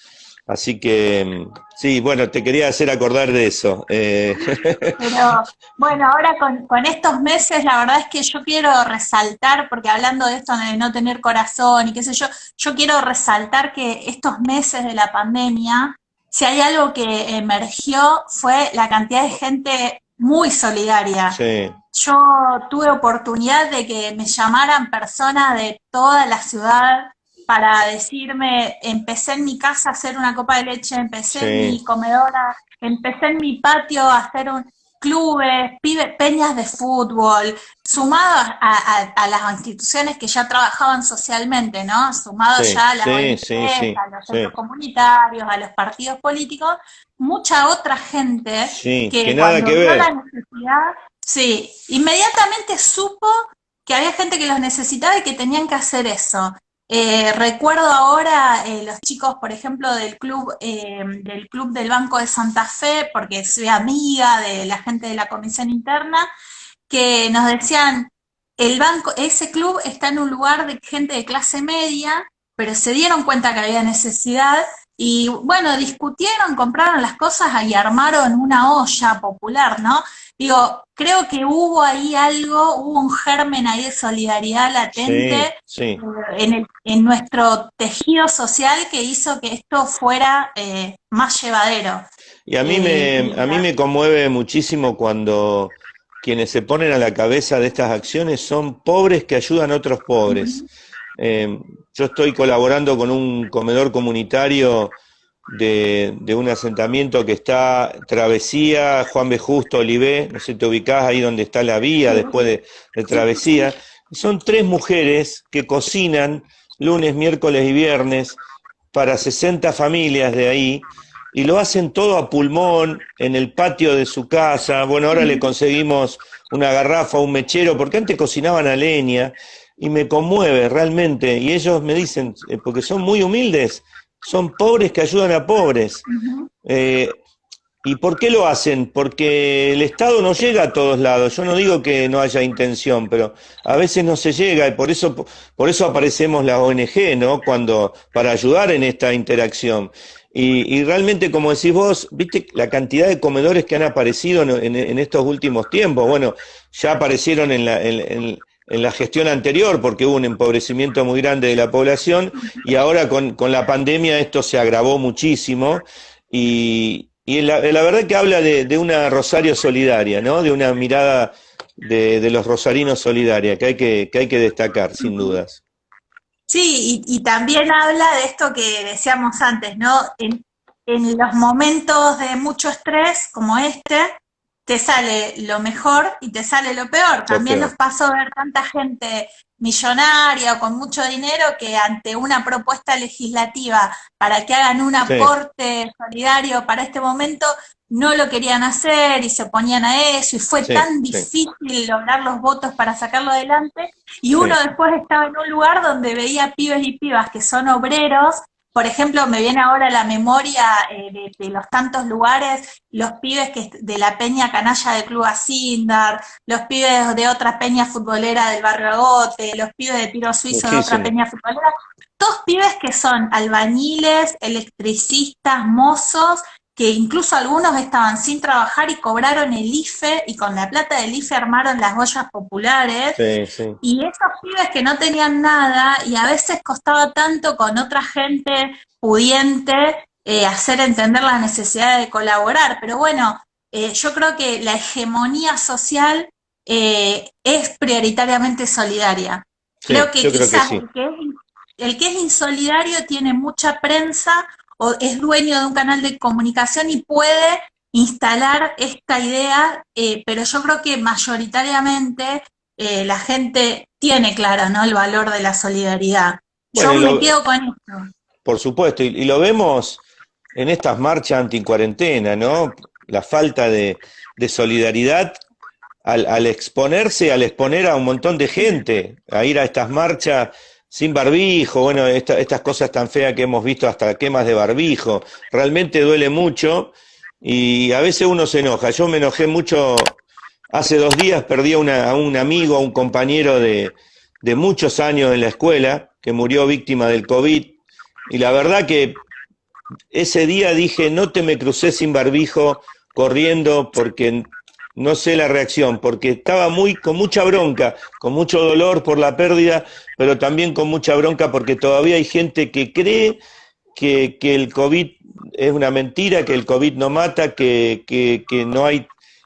Así que, sí, bueno, te quería hacer acordar de eso. Pero bueno, ahora con estos meses, la verdad es que yo quiero resaltar, porque hablando de esto de no tener corazón y qué sé yo quiero resaltar que estos meses de la pandemia, si hay algo que emergió fue la cantidad de gente muy solidaria. Sí, Yo tuve oportunidad de que me llamaran personas de toda la ciudad para decirme, empecé en mi casa a hacer una copa de leche, empecé en sí, mi comedora, empecé en mi patio a hacer clubes, peñas de fútbol, sumados a las instituciones que ya trabajaban socialmente, ¿no? Sumados sí, ya a las sí, sí, ONGs, sí, a los centros sí, comunitarios, a los partidos políticos, mucha otra gente sí, que que nada cuando que vio la ver. necesidad, sí, inmediatamente supo que había gente que los necesitaba y que tenían que hacer eso. Recuerdo ahora los chicos, por ejemplo, del club del Banco de Santa Fe, porque soy amiga de la gente de la comisión interna, que nos decían, ese club está en un lugar de gente de clase media, pero se dieron cuenta que había necesidad y bueno, discutieron, compraron las cosas y armaron una olla popular, ¿no? Digo, creo que hubo ahí algo, hubo un germen ahí de solidaridad latente Sí, sí. en nuestro tejido social que hizo que esto fuera más llevadero. Y Y a mí me conmueve muchísimo cuando quienes se ponen a la cabeza de estas acciones son pobres que ayudan a otros pobres. Eh, yo estoy colaborando con un comedor comunitario de un asentamiento que está Travesía, Juan B. Justo, Olivé, no sé si te ubicás ahí donde está la vía, después de sí, sí, sí. Travesía. Son tres mujeres que cocinan lunes, miércoles y viernes para 60 familias de ahí y lo hacen todo a pulmón en el patio de su casa. Bueno, ahora le conseguimos una garrafa, un mechero, porque antes cocinaban a leña y me conmueve realmente. Y ellos me dicen, porque son muy humildes, son pobres que ayudan a pobres. Ujú. Eh, ¿Y por qué lo hacen? Porque el Estado no llega a todos lados. Yo no digo que no haya intención, pero a veces no se llega y por eso aparecemos la ONG, ¿no? Para ayudar en esta interacción. Y realmente, como decís vos, viste la cantidad de comedores que han aparecido en estos últimos tiempos. Bueno, ya aparecieron en la gestión anterior porque hubo un empobrecimiento muy grande de la población y ahora con la pandemia esto se agravó muchísimo y la verdad que habla de una Rosario solidaria, ¿no? De una mirada de los rosarinos solidaria, que hay que destacar, sin dudas. Sí, y también habla de esto que decíamos antes, ¿no? En los momentos de mucho estrés como este, te sale lo mejor y te sale lo peor. Lo También nos peor. pasó ver tanta gente millonaria o con mucho dinero que ante una propuesta legislativa para que hagan un Sí, aporte solidario para este momento, no lo querían hacer y se oponían a eso y fue sí, tan sí, difícil lograr los votos para sacarlo adelante y uno sí. después estaba en un lugar donde veía pibes y pibas que son obreros. Por ejemplo, me viene ahora a la memoria de los tantos lugares, los pibes de la peña canalla del Club Asindar, los pibes de otra peña futbolera del barrio Agote, los pibes de tiro suizo de otra Muchísimo. peña futbolera, todos pibes que son albañiles, electricistas, mozos, que incluso algunos estaban sin trabajar y cobraron el IFE y con la plata del IFE armaron las ollas populares Sí, sí. y esos pibes que no tenían nada y a veces costaba tanto con otra gente pudiente hacer entender la necesidad de colaborar. Pero bueno, yo creo que la hegemonía social es prioritariamente solidaria. Sí, Creo que yo creo que quizás sí. el que es insolidario tiene mucha prensa o es dueño de un canal de comunicación y puede instalar esta idea, pero yo creo que mayoritariamente la gente tiene claro, ¿no? El valor de la solidaridad. Bueno, Yo me quedo con esto. por supuesto, y lo vemos en estas marchas anticuarentena, ¿no? La falta de solidaridad al exponerse, al exponer a un montón de gente, a ir a estas marchas sin barbijo, bueno, estas cosas tan feas que hemos visto, hasta quemas de barbijo, realmente duele mucho y a veces uno se enoja. Yo me enojé mucho, hace 2 días perdí a un amigo, a un compañero de muchos años en la escuela, que murió víctima del COVID, y la verdad que ese día dije, no te me crucé sin barbijo corriendo porque no sé la reacción, porque estaba con mucha bronca, con mucho dolor por la pérdida, pero también con mucha bronca porque todavía hay gente que cree que el COVID es una mentira, que el COVID no mata, que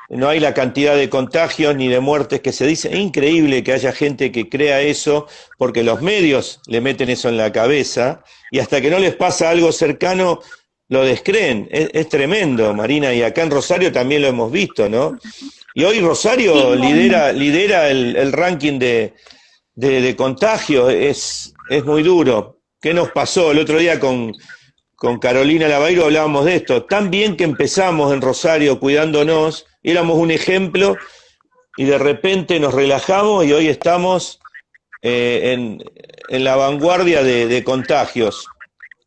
no hay la cantidad de contagios ni de muertes que se dice. Es increíble que haya gente que crea eso, porque los medios le meten eso en la cabeza y hasta que no les pasa algo cercano lo descreen. Es tremendo, Marina, y acá en Rosario también lo hemos visto, ¿no? Y hoy Sí, Rosario lidera el ranking de contagio, es muy duro. ¿Qué nos pasó el otro día con Carolina Lavairo? Hablábamos de esto. Tan bien que empezamos en Rosario cuidándonos, éramos un ejemplo y de repente nos relajamos y hoy estamos en la vanguardia de contagios.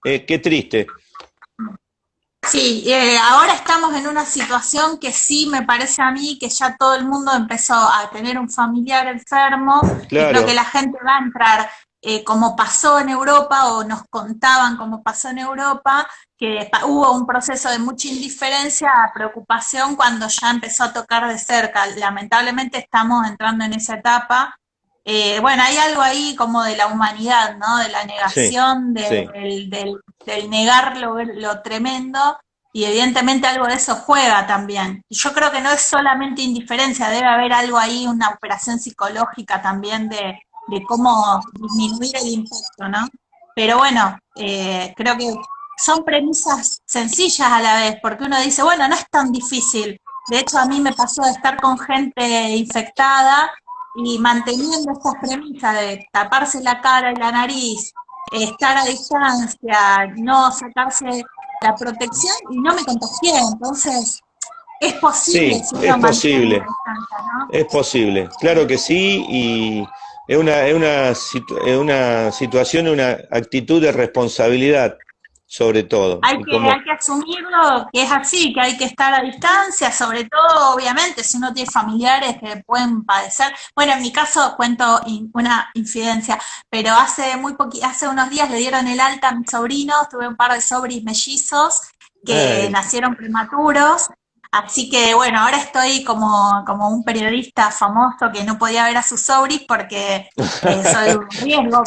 Qué triste. sí, ahora estamos en una situación que sí me parece a mí que ya todo el mundo empezó a tener un familiar enfermo y creo que Claro, la gente va a entrar como pasó en Europa, o nos contaban cómo pasó en Europa, que hubo un proceso de mucha indiferencia a preocupación cuando ya empezó a tocar de cerca. Lamentablemente estamos entrando en esa etapa. Bueno, hay algo ahí como de la humanidad, ¿no? De la Sí, negación, sí, del negar lo tremendo, y evidentemente algo de eso juega también. Y yo creo que no es solamente indiferencia, debe haber algo ahí, una operación psicológica también de cómo disminuir el impacto, ¿no? Pero bueno, creo que son premisas sencillas a la vez, porque uno dice, bueno, no es tan difícil. De hecho, a mí me pasó de estar con gente infectada y manteniendo estas premisas de taparse la cara y la nariz, estar a distancia, no sacarse la protección, y no me contagié. Entonces, es posible sí, si es uno mantiene la posible. distancia, ¿no? Es posible, claro que sí, y es una situación, una actitud de responsabilidad, sobre todo. Y Hay como, que asumirlo, que es así, que hay que estar a distancia, sobre todo, obviamente, si uno tiene familiares que pueden padecer. Bueno, en mi caso cuento una infidencia, pero hace unos días le dieron el alta a mis sobrinos, tuve un par de sobris mellizos que ay, nacieron prematuros, así que bueno, ahora estoy como un periodista famoso que no podía ver a sus sobris porque soy un riesgo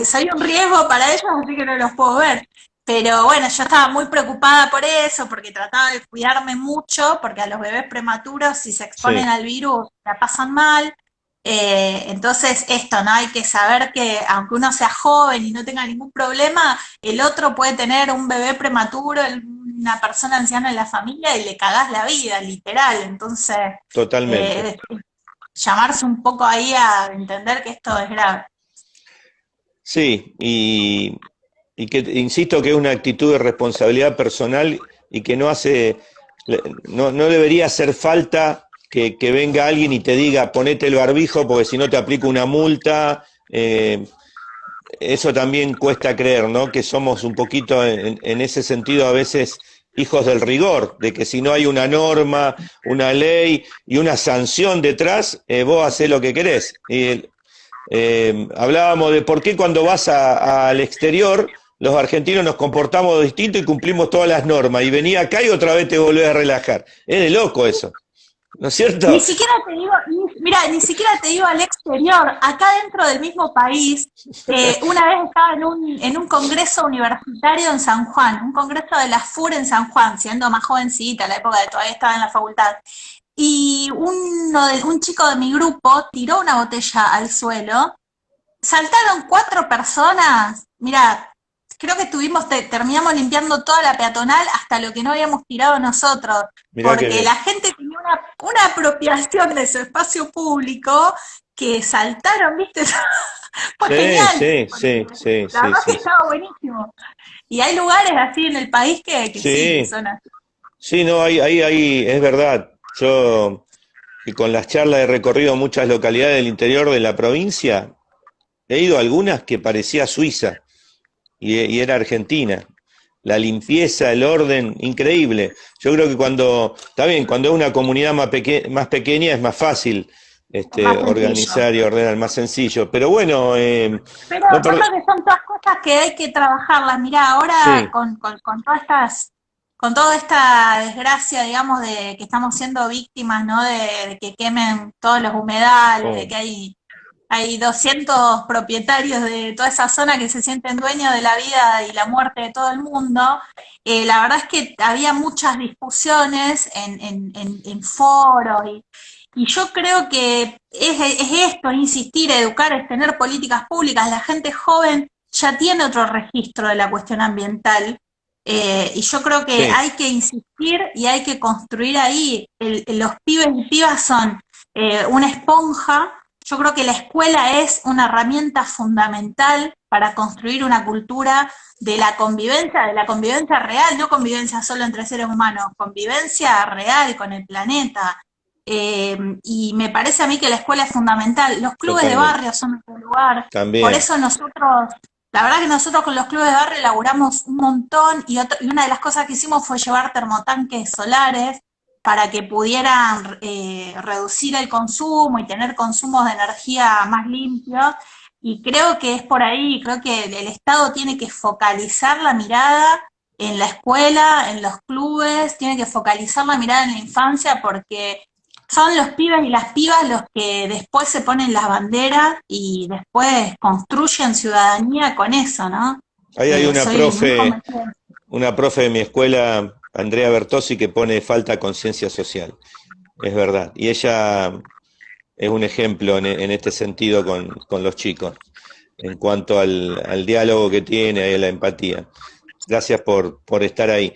soy un riesgo para ellos, así que no los puedo ver. Pero bueno, yo estaba muy preocupada por eso, porque trataba de cuidarme mucho, porque a los bebés prematuros, si se exponen sí, al virus, la pasan mal. Entonces, esto, ¿no? Hay que saber que aunque uno sea joven y no tenga ningún problema, el otro puede tener un bebé prematuro, una persona anciana en la familia, y le cagás la vida, literal. Entonces, totalmente. eh, llamarse un poco ahí a entender que esto es grave. Sí, y que insisto que es una actitud de responsabilidad personal y que no hace, no debería hacer falta que venga alguien y te diga ponete el barbijo porque si no te aplico una multa. Eso también cuesta creer, ¿no? Que somos un poquito en ese sentido a veces hijos del rigor, de que si no hay una norma, una ley y una sanción detrás, vos hacés lo que querés. Y hablábamos de por qué cuando vas al exterior los argentinos nos comportamos distinto y cumplimos todas las normas y venía acá y otra vez te volvés a relajar. Es de loco eso, ¿no es Ni cierto? siquiera te digo, mira, ni siquiera te digo al exterior, acá dentro del mismo país. Una vez estaba en un congreso universitario en San Juan, un congreso de la FUR en San Juan, siendo más jovencita, la época de todavía estaba en la facultad, y un chico de mi grupo tiró una botella al suelo. Saltaron 4 personas. Mira, creo que terminamos limpiando toda la peatonal hasta lo que no habíamos tirado nosotros, Mirá qué porque la bien. gente tenía una apropiación de su espacio público, que saltaron, ¿viste? Fue Sí, genial, sí, porque sí, sí, la sí, verdad que sí. estaba buenísimo. Y hay lugares así en el país que sí, que Sí, son así. sí, no, ahí, es verdad. Yo, que con las charlas he recorrido muchas localidades del interior de la provincia, he ido a algunas que parecía Suiza y era Argentina. La limpieza, el orden, increíble. Yo creo que está bien, cuando es una comunidad más pequeña es más fácil Es más sencillo. organizar y ordenar, más sencillo. Pero bueno, Pero no yo perd- creo que son todas cosas que hay que trabajarlas. Mirá, ahora sí, con toda esta desgracia, digamos, de que estamos siendo víctimas, ¿no? De que quemen todos los humedales, de oh, que hay 200 propietarios de toda esa zona que se sienten dueños de la vida y la muerte de todo el mundo. La verdad es que había muchas discusiones en foros, y yo creo que es esto, insistir, educar, es tener políticas públicas. La gente joven ya tiene otro registro de la cuestión ambiental, y yo creo que sí, hay que insistir y hay que construir ahí. Los pibes y pibas son una esponja. Yo creo que la escuela es una herramienta fundamental para construir una cultura de la convivencia real, no convivencia solo entre seres humanos, convivencia real con el planeta. Y me parece a mí que la escuela es fundamental. Los clubes de totalmente. barrio son otro lugar. Por También. eso la verdad que nosotros con los clubes de barrio laburamos un montón, y una de las cosas que hicimos fue llevar termotanques solares, para que pudieran reducir el consumo y tener consumos de energía más limpios. Y creo que es por ahí, creo que el Estado tiene que focalizar la mirada en la escuela, en los clubes, tiene que focalizar la mirada en la infancia porque son los pibes y las pibas los que después se ponen las banderas y después construyen ciudadanía con eso, ¿no? Ahí hay Soy muy convencida. una profe de mi escuela, Andrea Bertossi, que pone falta conciencia social. Es verdad. Y ella es un ejemplo en este sentido con los chicos, en cuanto al diálogo que tiene y a la empatía. Gracias por estar ahí.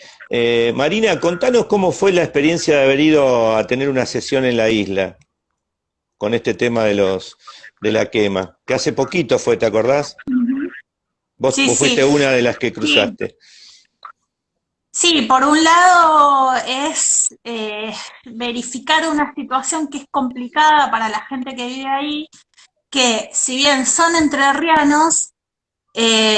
Marina, contanos cómo fue la experiencia de haber ido a tener una sesión en la isla con este tema de la quema, que hace poquito fue, ¿te acordás? Sí, Vos fuiste sí, una de las que sí. cruzaste. Sí, por un lado es verificar una situación que es complicada para la gente que vive ahí, que si bien son entrerrianos,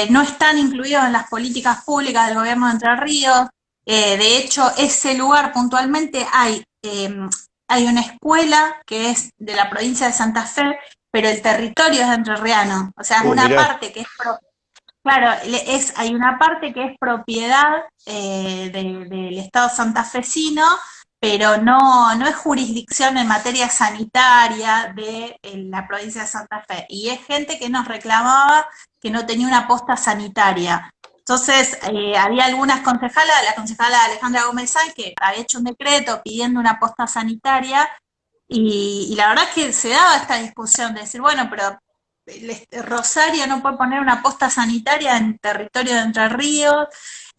no están incluidos en las políticas públicas del gobierno de Entre Ríos. De hecho, ese lugar puntualmente hay una escuela que es de la provincia de Santa Fe, pero el territorio es entrerriano. O sea, es una Mirá, parte que es claro, hay una parte que es propiedad del Estado santafesino, pero no es jurisdicción en materia sanitaria de la provincia de Santa Fe. Y es gente que nos reclamaba que no tenía una posta sanitaria. Entonces, había algunas concejalas, la concejala Alejandra Gómez Sáenz, que había hecho un decreto pidiendo una posta sanitaria, y la verdad es que se daba esta discusión de decir, bueno, pero Rosario no puede poner una posta sanitaria en territorio de Entre Ríos,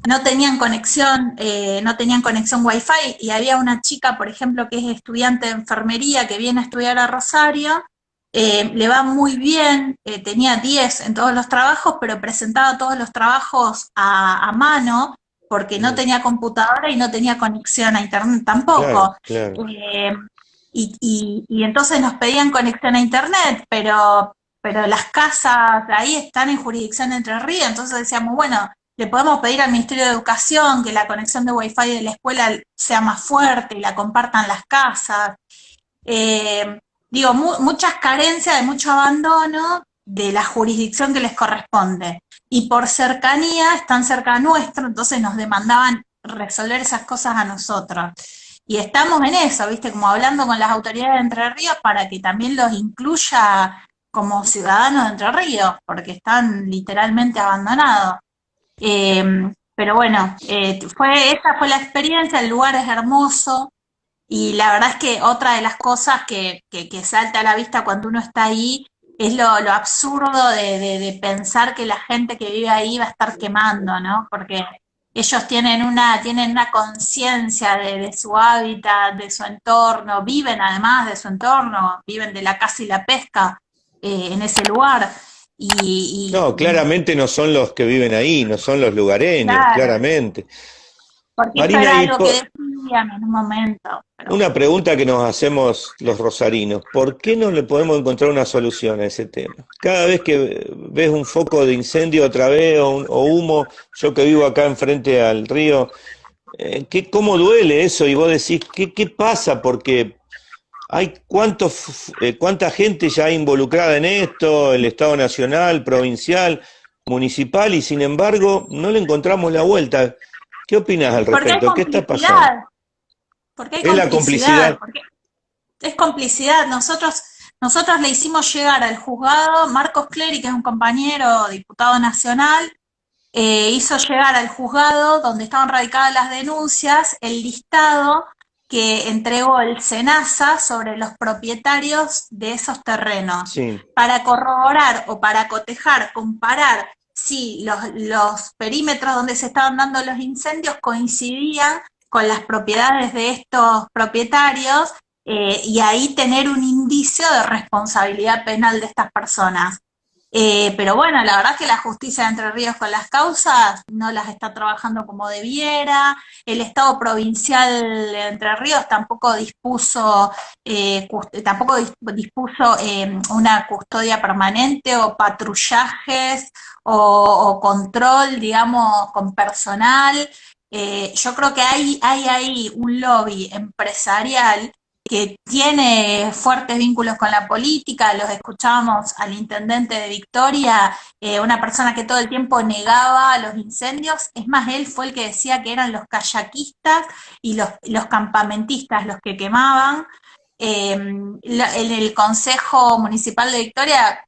no tenían conexión Wi-Fi, y había una chica, por ejemplo, que es estudiante de enfermería que viene a estudiar a Rosario, le va muy bien, tenía 10 en todos los trabajos, pero presentaba todos los trabajos a mano porque no tenía computadora y no tenía conexión a internet claro, tampoco. claro. Eh, y entonces nos pedían conexión a internet, pero las casas de ahí están en jurisdicción de Entre Ríos, entonces decíamos, bueno, le podemos pedir al Ministerio de Educación que la conexión de Wi-Fi de la escuela sea más fuerte y la compartan las casas. Eh, Digo, muchas carencias, de mucho abandono de la jurisdicción que les corresponde. Y por cercanía, están cerca nuestro, entonces nos demandaban resolver esas cosas a nosotros. Y estamos en eso, ¿viste? Como hablando con las autoridades de Entre Ríos para que también los incluya como ciudadanos de Entre Ríos, porque están literalmente abandonados. Pero bueno, esa fue la experiencia, el lugar es hermoso, y la verdad es que otra de las cosas que salta a la vista cuando uno está ahí es lo absurdo de pensar que la gente que vive ahí va a estar quemando, ¿no? Porque ellos tienen una conciencia de su hábitat, de su entorno, viven además de su entorno, viven de la caza y la pesca en ese lugar. No, Y claramente no son los que viven ahí, no son los lugareños, claro, claramente. porque eso Marina, era algo que decían en un momento, pero una pregunta que nos hacemos los rosarinos, ¿por qué no le podemos encontrar una solución a ese tema? Cada vez que ves un foco de incendio otra vez o humo, yo que vivo acá enfrente al río, ¿cómo duele eso? Y vos decís, ¿qué pasa? Porque hay cuánta gente ya involucrada en esto, el Estado Nacional, provincial, municipal, y sin embargo no le encontramos la vuelta. ¿Qué opinas al porque hay respecto? ¿Qué está pasando? complicidad, porque hay ¿Es la complicidad, complicidad? porque es complicidad. Nosotros le hicimos llegar al juzgado, Marcos Clery, que es un compañero diputado nacional, hizo llegar al juzgado donde estaban radicadas las denuncias el listado que entregó el SENASA sobre los propietarios de esos terrenos, Sí. para corroborar o para cotejar, comparar si los perímetros donde se estaban dando los incendios coincidían con las propiedades de estos propietarios, y ahí tener un indicio de responsabilidad penal de estas personas. Pero bueno, la verdad es que la justicia de Entre Ríos con las causas no las está trabajando como debiera. El Estado provincial de Entre Ríos tampoco dispuso una custodia permanente o patrullajes o control, digamos, con personal. Yo creo que hay ahí un lobby empresarial que tiene fuertes vínculos con la política. Los escuchábamos al intendente de Victoria, una persona que todo el tiempo negaba los incendios. Es más, él fue el que decía que eran los kayakistas y los campamentistas los que quemaban. En el Consejo Municipal de Victoria,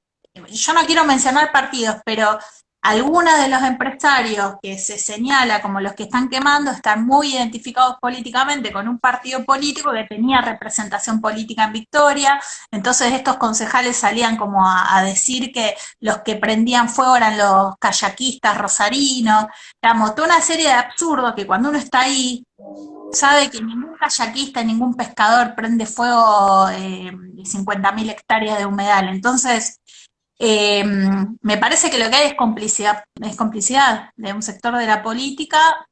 yo no quiero mencionar partidos, pero algunos de los empresarios que se señala como los que están quemando están muy identificados políticamente con un partido político que tenía representación política en Victoria. Entonces estos concejales salían como a decir que los que prendían fuego eran los kayakistas rosarinos. Digamos, toda una serie de absurdos que cuando uno está ahí sabe que ningún kayakista, ningún pescador prende fuego 50.000 hectáreas de humedal. Entonces, me parece que lo que hay es complicidad de un sector de la política,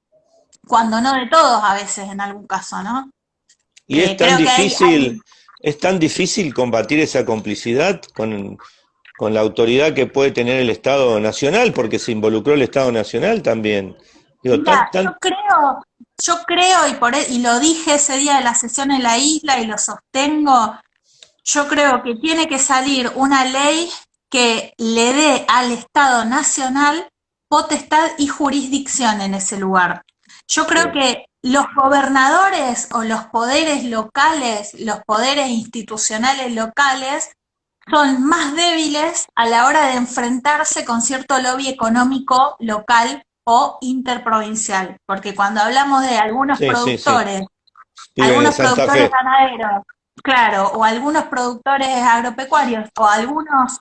cuando no de todos a veces en algún caso, ¿no? Y Creo que es tan difícil combatir esa complicidad con la autoridad que puede tener el Estado Nacional, porque se involucró el Estado Nacional también. Digo, mira, yo creo y lo dije ese día de la sesión en la isla y lo sostengo. Yo creo que tiene que salir una ley que le dé al Estado Nacional potestad y jurisdicción en ese lugar. Yo creo sí, que los gobernadores o los poderes locales, los poderes institucionales locales, son más débiles a la hora de enfrentarse con cierto lobby económico local o interprovincial. Porque cuando hablamos de sí, sí, sí. Viven en algunos Santa productores Fe. ganaderos, claro, o algunos productores agropecuarios, o algunos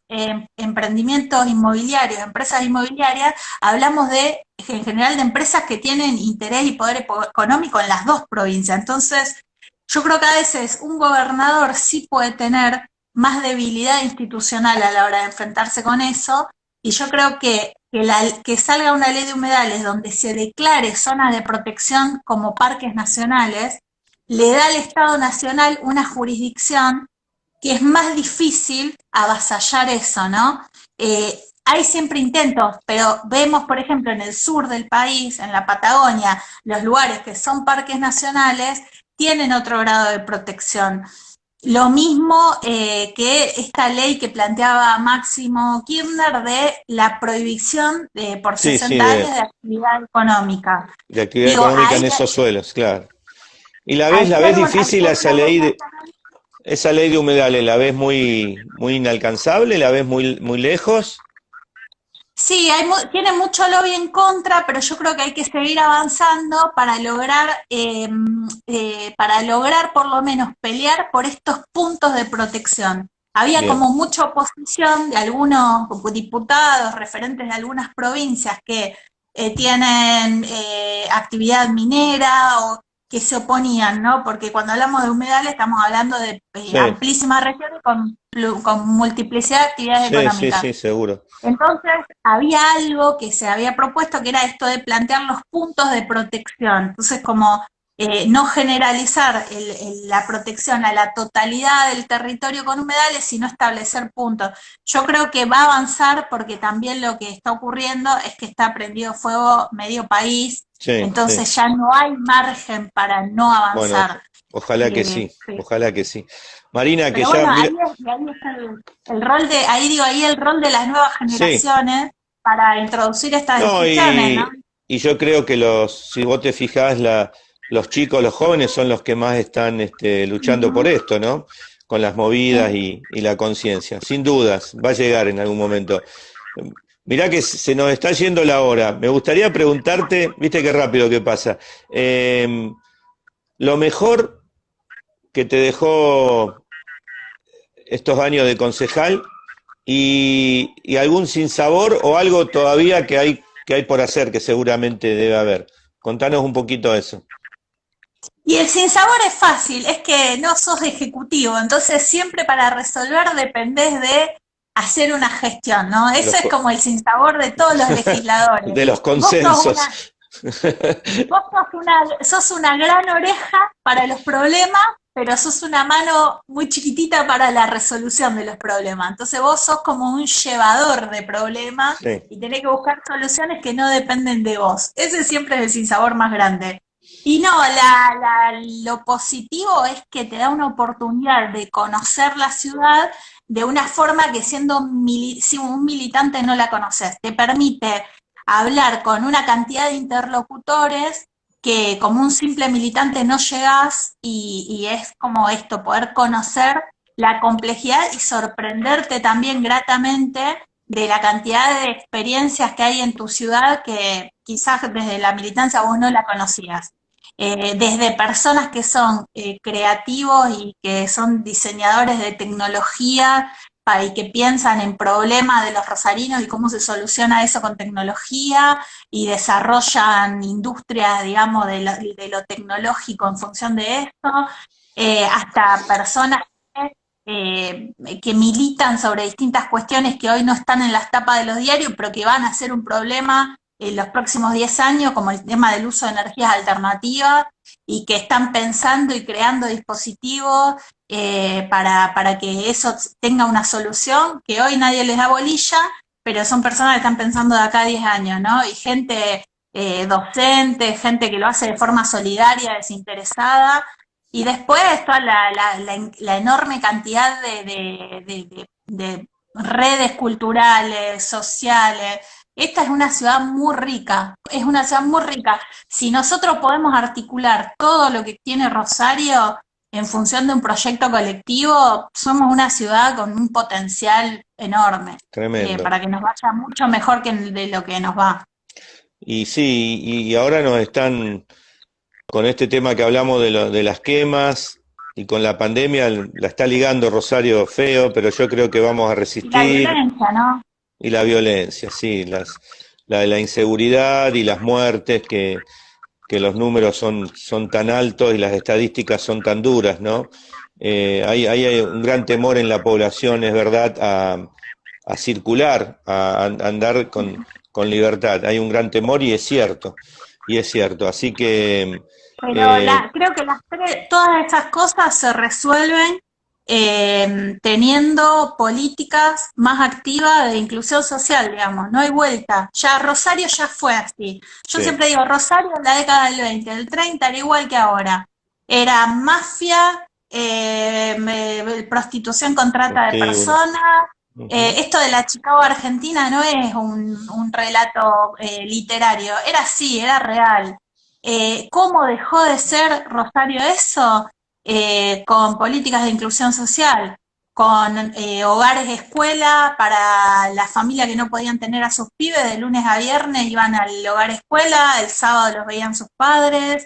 emprendimientos inmobiliarios, empresas inmobiliarias, hablamos en general de empresas que tienen interés y poder económico en las dos provincias. Entonces, yo creo que a veces un gobernador sí puede tener más debilidad institucional a la hora de enfrentarse con eso, y yo creo que salga una ley de humedales donde se declare zonas de protección como parques nacionales, le da al Estado Nacional una jurisdicción que es más difícil avasallar eso, ¿no? Hay siempre intentos, pero vemos, por ejemplo, en el sur del país, en la Patagonia, los lugares que son parques nacionales tienen otro grado de protección. Lo mismo que esta ley que planteaba Máximo Kirchner de la prohibición por Sí, sí, 60 años de actividad económica. de actividad Digo, económica en esos suelos, claro. ¿Y la ves al difícil ser una ley esa ley de humedales? ¿La ves muy inalcanzable? ¿La ves muy lejos? sí, tiene mucho lobby en contra, pero yo creo que hay que seguir avanzando para lograr por lo menos pelear por estos puntos de protección. Había Bien. como mucha oposición de algunos diputados, referentes de algunas provincias que tienen actividad minera o que se oponían, ¿no? Porque cuando hablamos de humedales estamos hablando de Sí, amplísimas regiones con multiplicidad de actividades sí, sí, económicas. sí, seguro. Entonces, había algo que se había propuesto que era esto de plantear los puntos de protección. Entonces, como no generalizar la protección a la totalidad del territorio con humedales, sino establecer puntos. Yo creo que va a avanzar porque también lo que está ocurriendo es que está prendido fuego medio país, Sí, sí. entonces ya no hay margen para no Bueno, avanzar. ojalá que sí, Sí. ojalá que sí. Marina, que Pero ya, bueno, mira, ahí está el rol ahí el rol de las nuevas sí, generaciones para introducir estas no, discusiones, ¿no? y yo creo que si vos te fijás, los chicos, los jóvenes son los que más están luchando por Ujú. esto, ¿no? Con las movidas y la conciencia. Sin dudas, va a llegar en algún momento. Mirá que se nos está yendo la hora. Me gustaría preguntarte, viste qué rápido que pasa, lo mejor que te dejó estos años de concejal y algún sinsabor o algo todavía que hay por hacer, que seguramente debe haber. Contanos un poquito eso. Y el sinsabor es fácil, es que no sos ejecutivo, entonces siempre para resolver dependés de hacer una gestión, ¿no? Eso Los, es como el sinsabor de todos los legisladores. de los Vos sos una, consensos. Vos sos una gran oreja para los problemas, pero sos una mano muy chiquitita para la resolución de los problemas. Entonces vos sos como un llevador de problemas Sí, y tenés que buscar soluciones que no dependen de vos. Ese siempre es el sinsabor más grande. Y no, lo positivo es que te da una oportunidad de conocer la ciudad de una forma que siendo si un militante no la conoces. Te permite hablar con una cantidad de interlocutores que como un simple militante no llegás y es como esto, poder conocer la complejidad y sorprenderte también gratamente de la cantidad de experiencias que hay en tu ciudad que quizás desde la militancia vos no la conocías. Desde personas que son creativos y que son diseñadores de tecnología y que piensan en problemas de los rosarinos y cómo se soluciona eso con tecnología y desarrollan industrias, digamos, de lo tecnológico en función de esto, hasta personas que militan sobre distintas cuestiones que hoy no están en las tapas de los diarios, pero que van a ser un problema en los próximos 10 años, como el tema del uso de energías alternativas, y que están pensando y creando dispositivos para que eso tenga una solución, que hoy nadie les da bolilla, pero son personas que están pensando de acá a 10 años, ¿no? Y gente docente, gente que lo hace de forma solidaria, desinteresada, y después toda la enorme cantidad de redes culturales, sociales. Esta es una ciudad muy rica, es una ciudad muy rica. Si nosotros podemos articular todo lo que tiene Rosario en función de un proyecto colectivo, somos una ciudad con un potencial enorme, tremendo. para que nos vaya mucho mejor que de lo que nos va. Y sí, y ahora nos están, con este tema que hablamos de las quemas y con la pandemia, la está ligando Rosario feo, pero yo creo que vamos a Y la resistir. violencia, ¿no? Y la violencia, sí, la inseguridad y las muertes, que los números son tan altos y las estadísticas son tan duras, ¿no? Hay un gran temor en la población, es verdad, a circular, a andar con libertad. Hay un gran temor y es cierto, y es cierto. Así que Pero eh, creo que todas esas cosas se resuelven teniendo políticas más activas de inclusión social, digamos, no hay vuelta. Ya Rosario ya fue así. Yo sí, siempre digo, Rosario en la década del 20, del 30 era igual que ahora. Era mafia, prostitución con trata de prostíbulo. personas. Ujú. Esto de la Chicago Argentina no es un relato literario, era así, era real. ¿Cómo dejó de ser Rosario eso? Con políticas de inclusión social, con hogares escuela para las familias que no podían tener a sus pibes, de lunes a viernes iban al hogar escuela, el sábado los veían sus padres,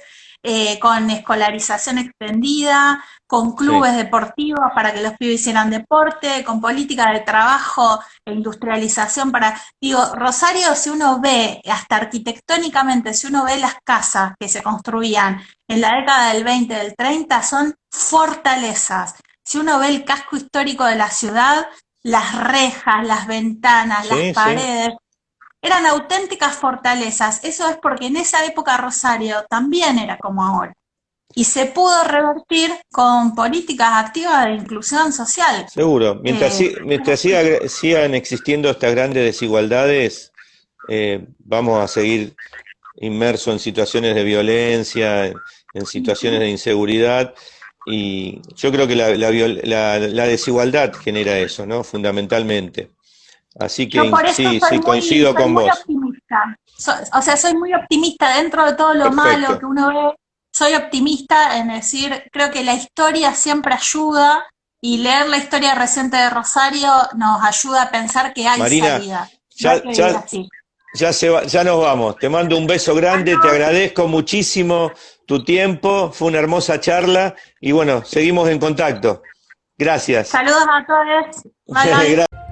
con escolarización extendida, con Sí, clubes deportivos para que los pibes hicieran deporte, con política de trabajo e industrialización para. Digo, Rosario, si uno ve, hasta arquitectónicamente, si uno ve las casas que se construían en la década del 20, del 30, son fortalezas. Si uno ve el casco histórico de la ciudad, las rejas, las ventanas, las sí, sí. paredes, eran auténticas fortalezas. Eso es porque en esa época Rosario también era como ahora. Y se pudo revertir con políticas activas de inclusión social. Seguro. Eh, Mientras sigan existiendo estas grandes desigualdades, vamos a seguir inmersos en situaciones de violencia, en situaciones de inseguridad, y yo creo que la desigualdad genera eso, ¿no? Fundamentalmente. Así Yo que por eso sí, sí, coincido soy con muy vos. optimista. O sea, soy muy optimista dentro de todo lo malo Perfecto. que uno ve. Soy optimista en decir, creo que la historia siempre ayuda y leer la historia reciente de Rosario nos ayuda a pensar que hay Marina, salida. No hay ya, que vivir ya, así. ya nos vamos. Te mando un beso grande, te Bueno, agradezco muchísimo tu tiempo, fue una hermosa charla y bueno, seguimos en contacto. Gracias. saludos a todos. Bye bye.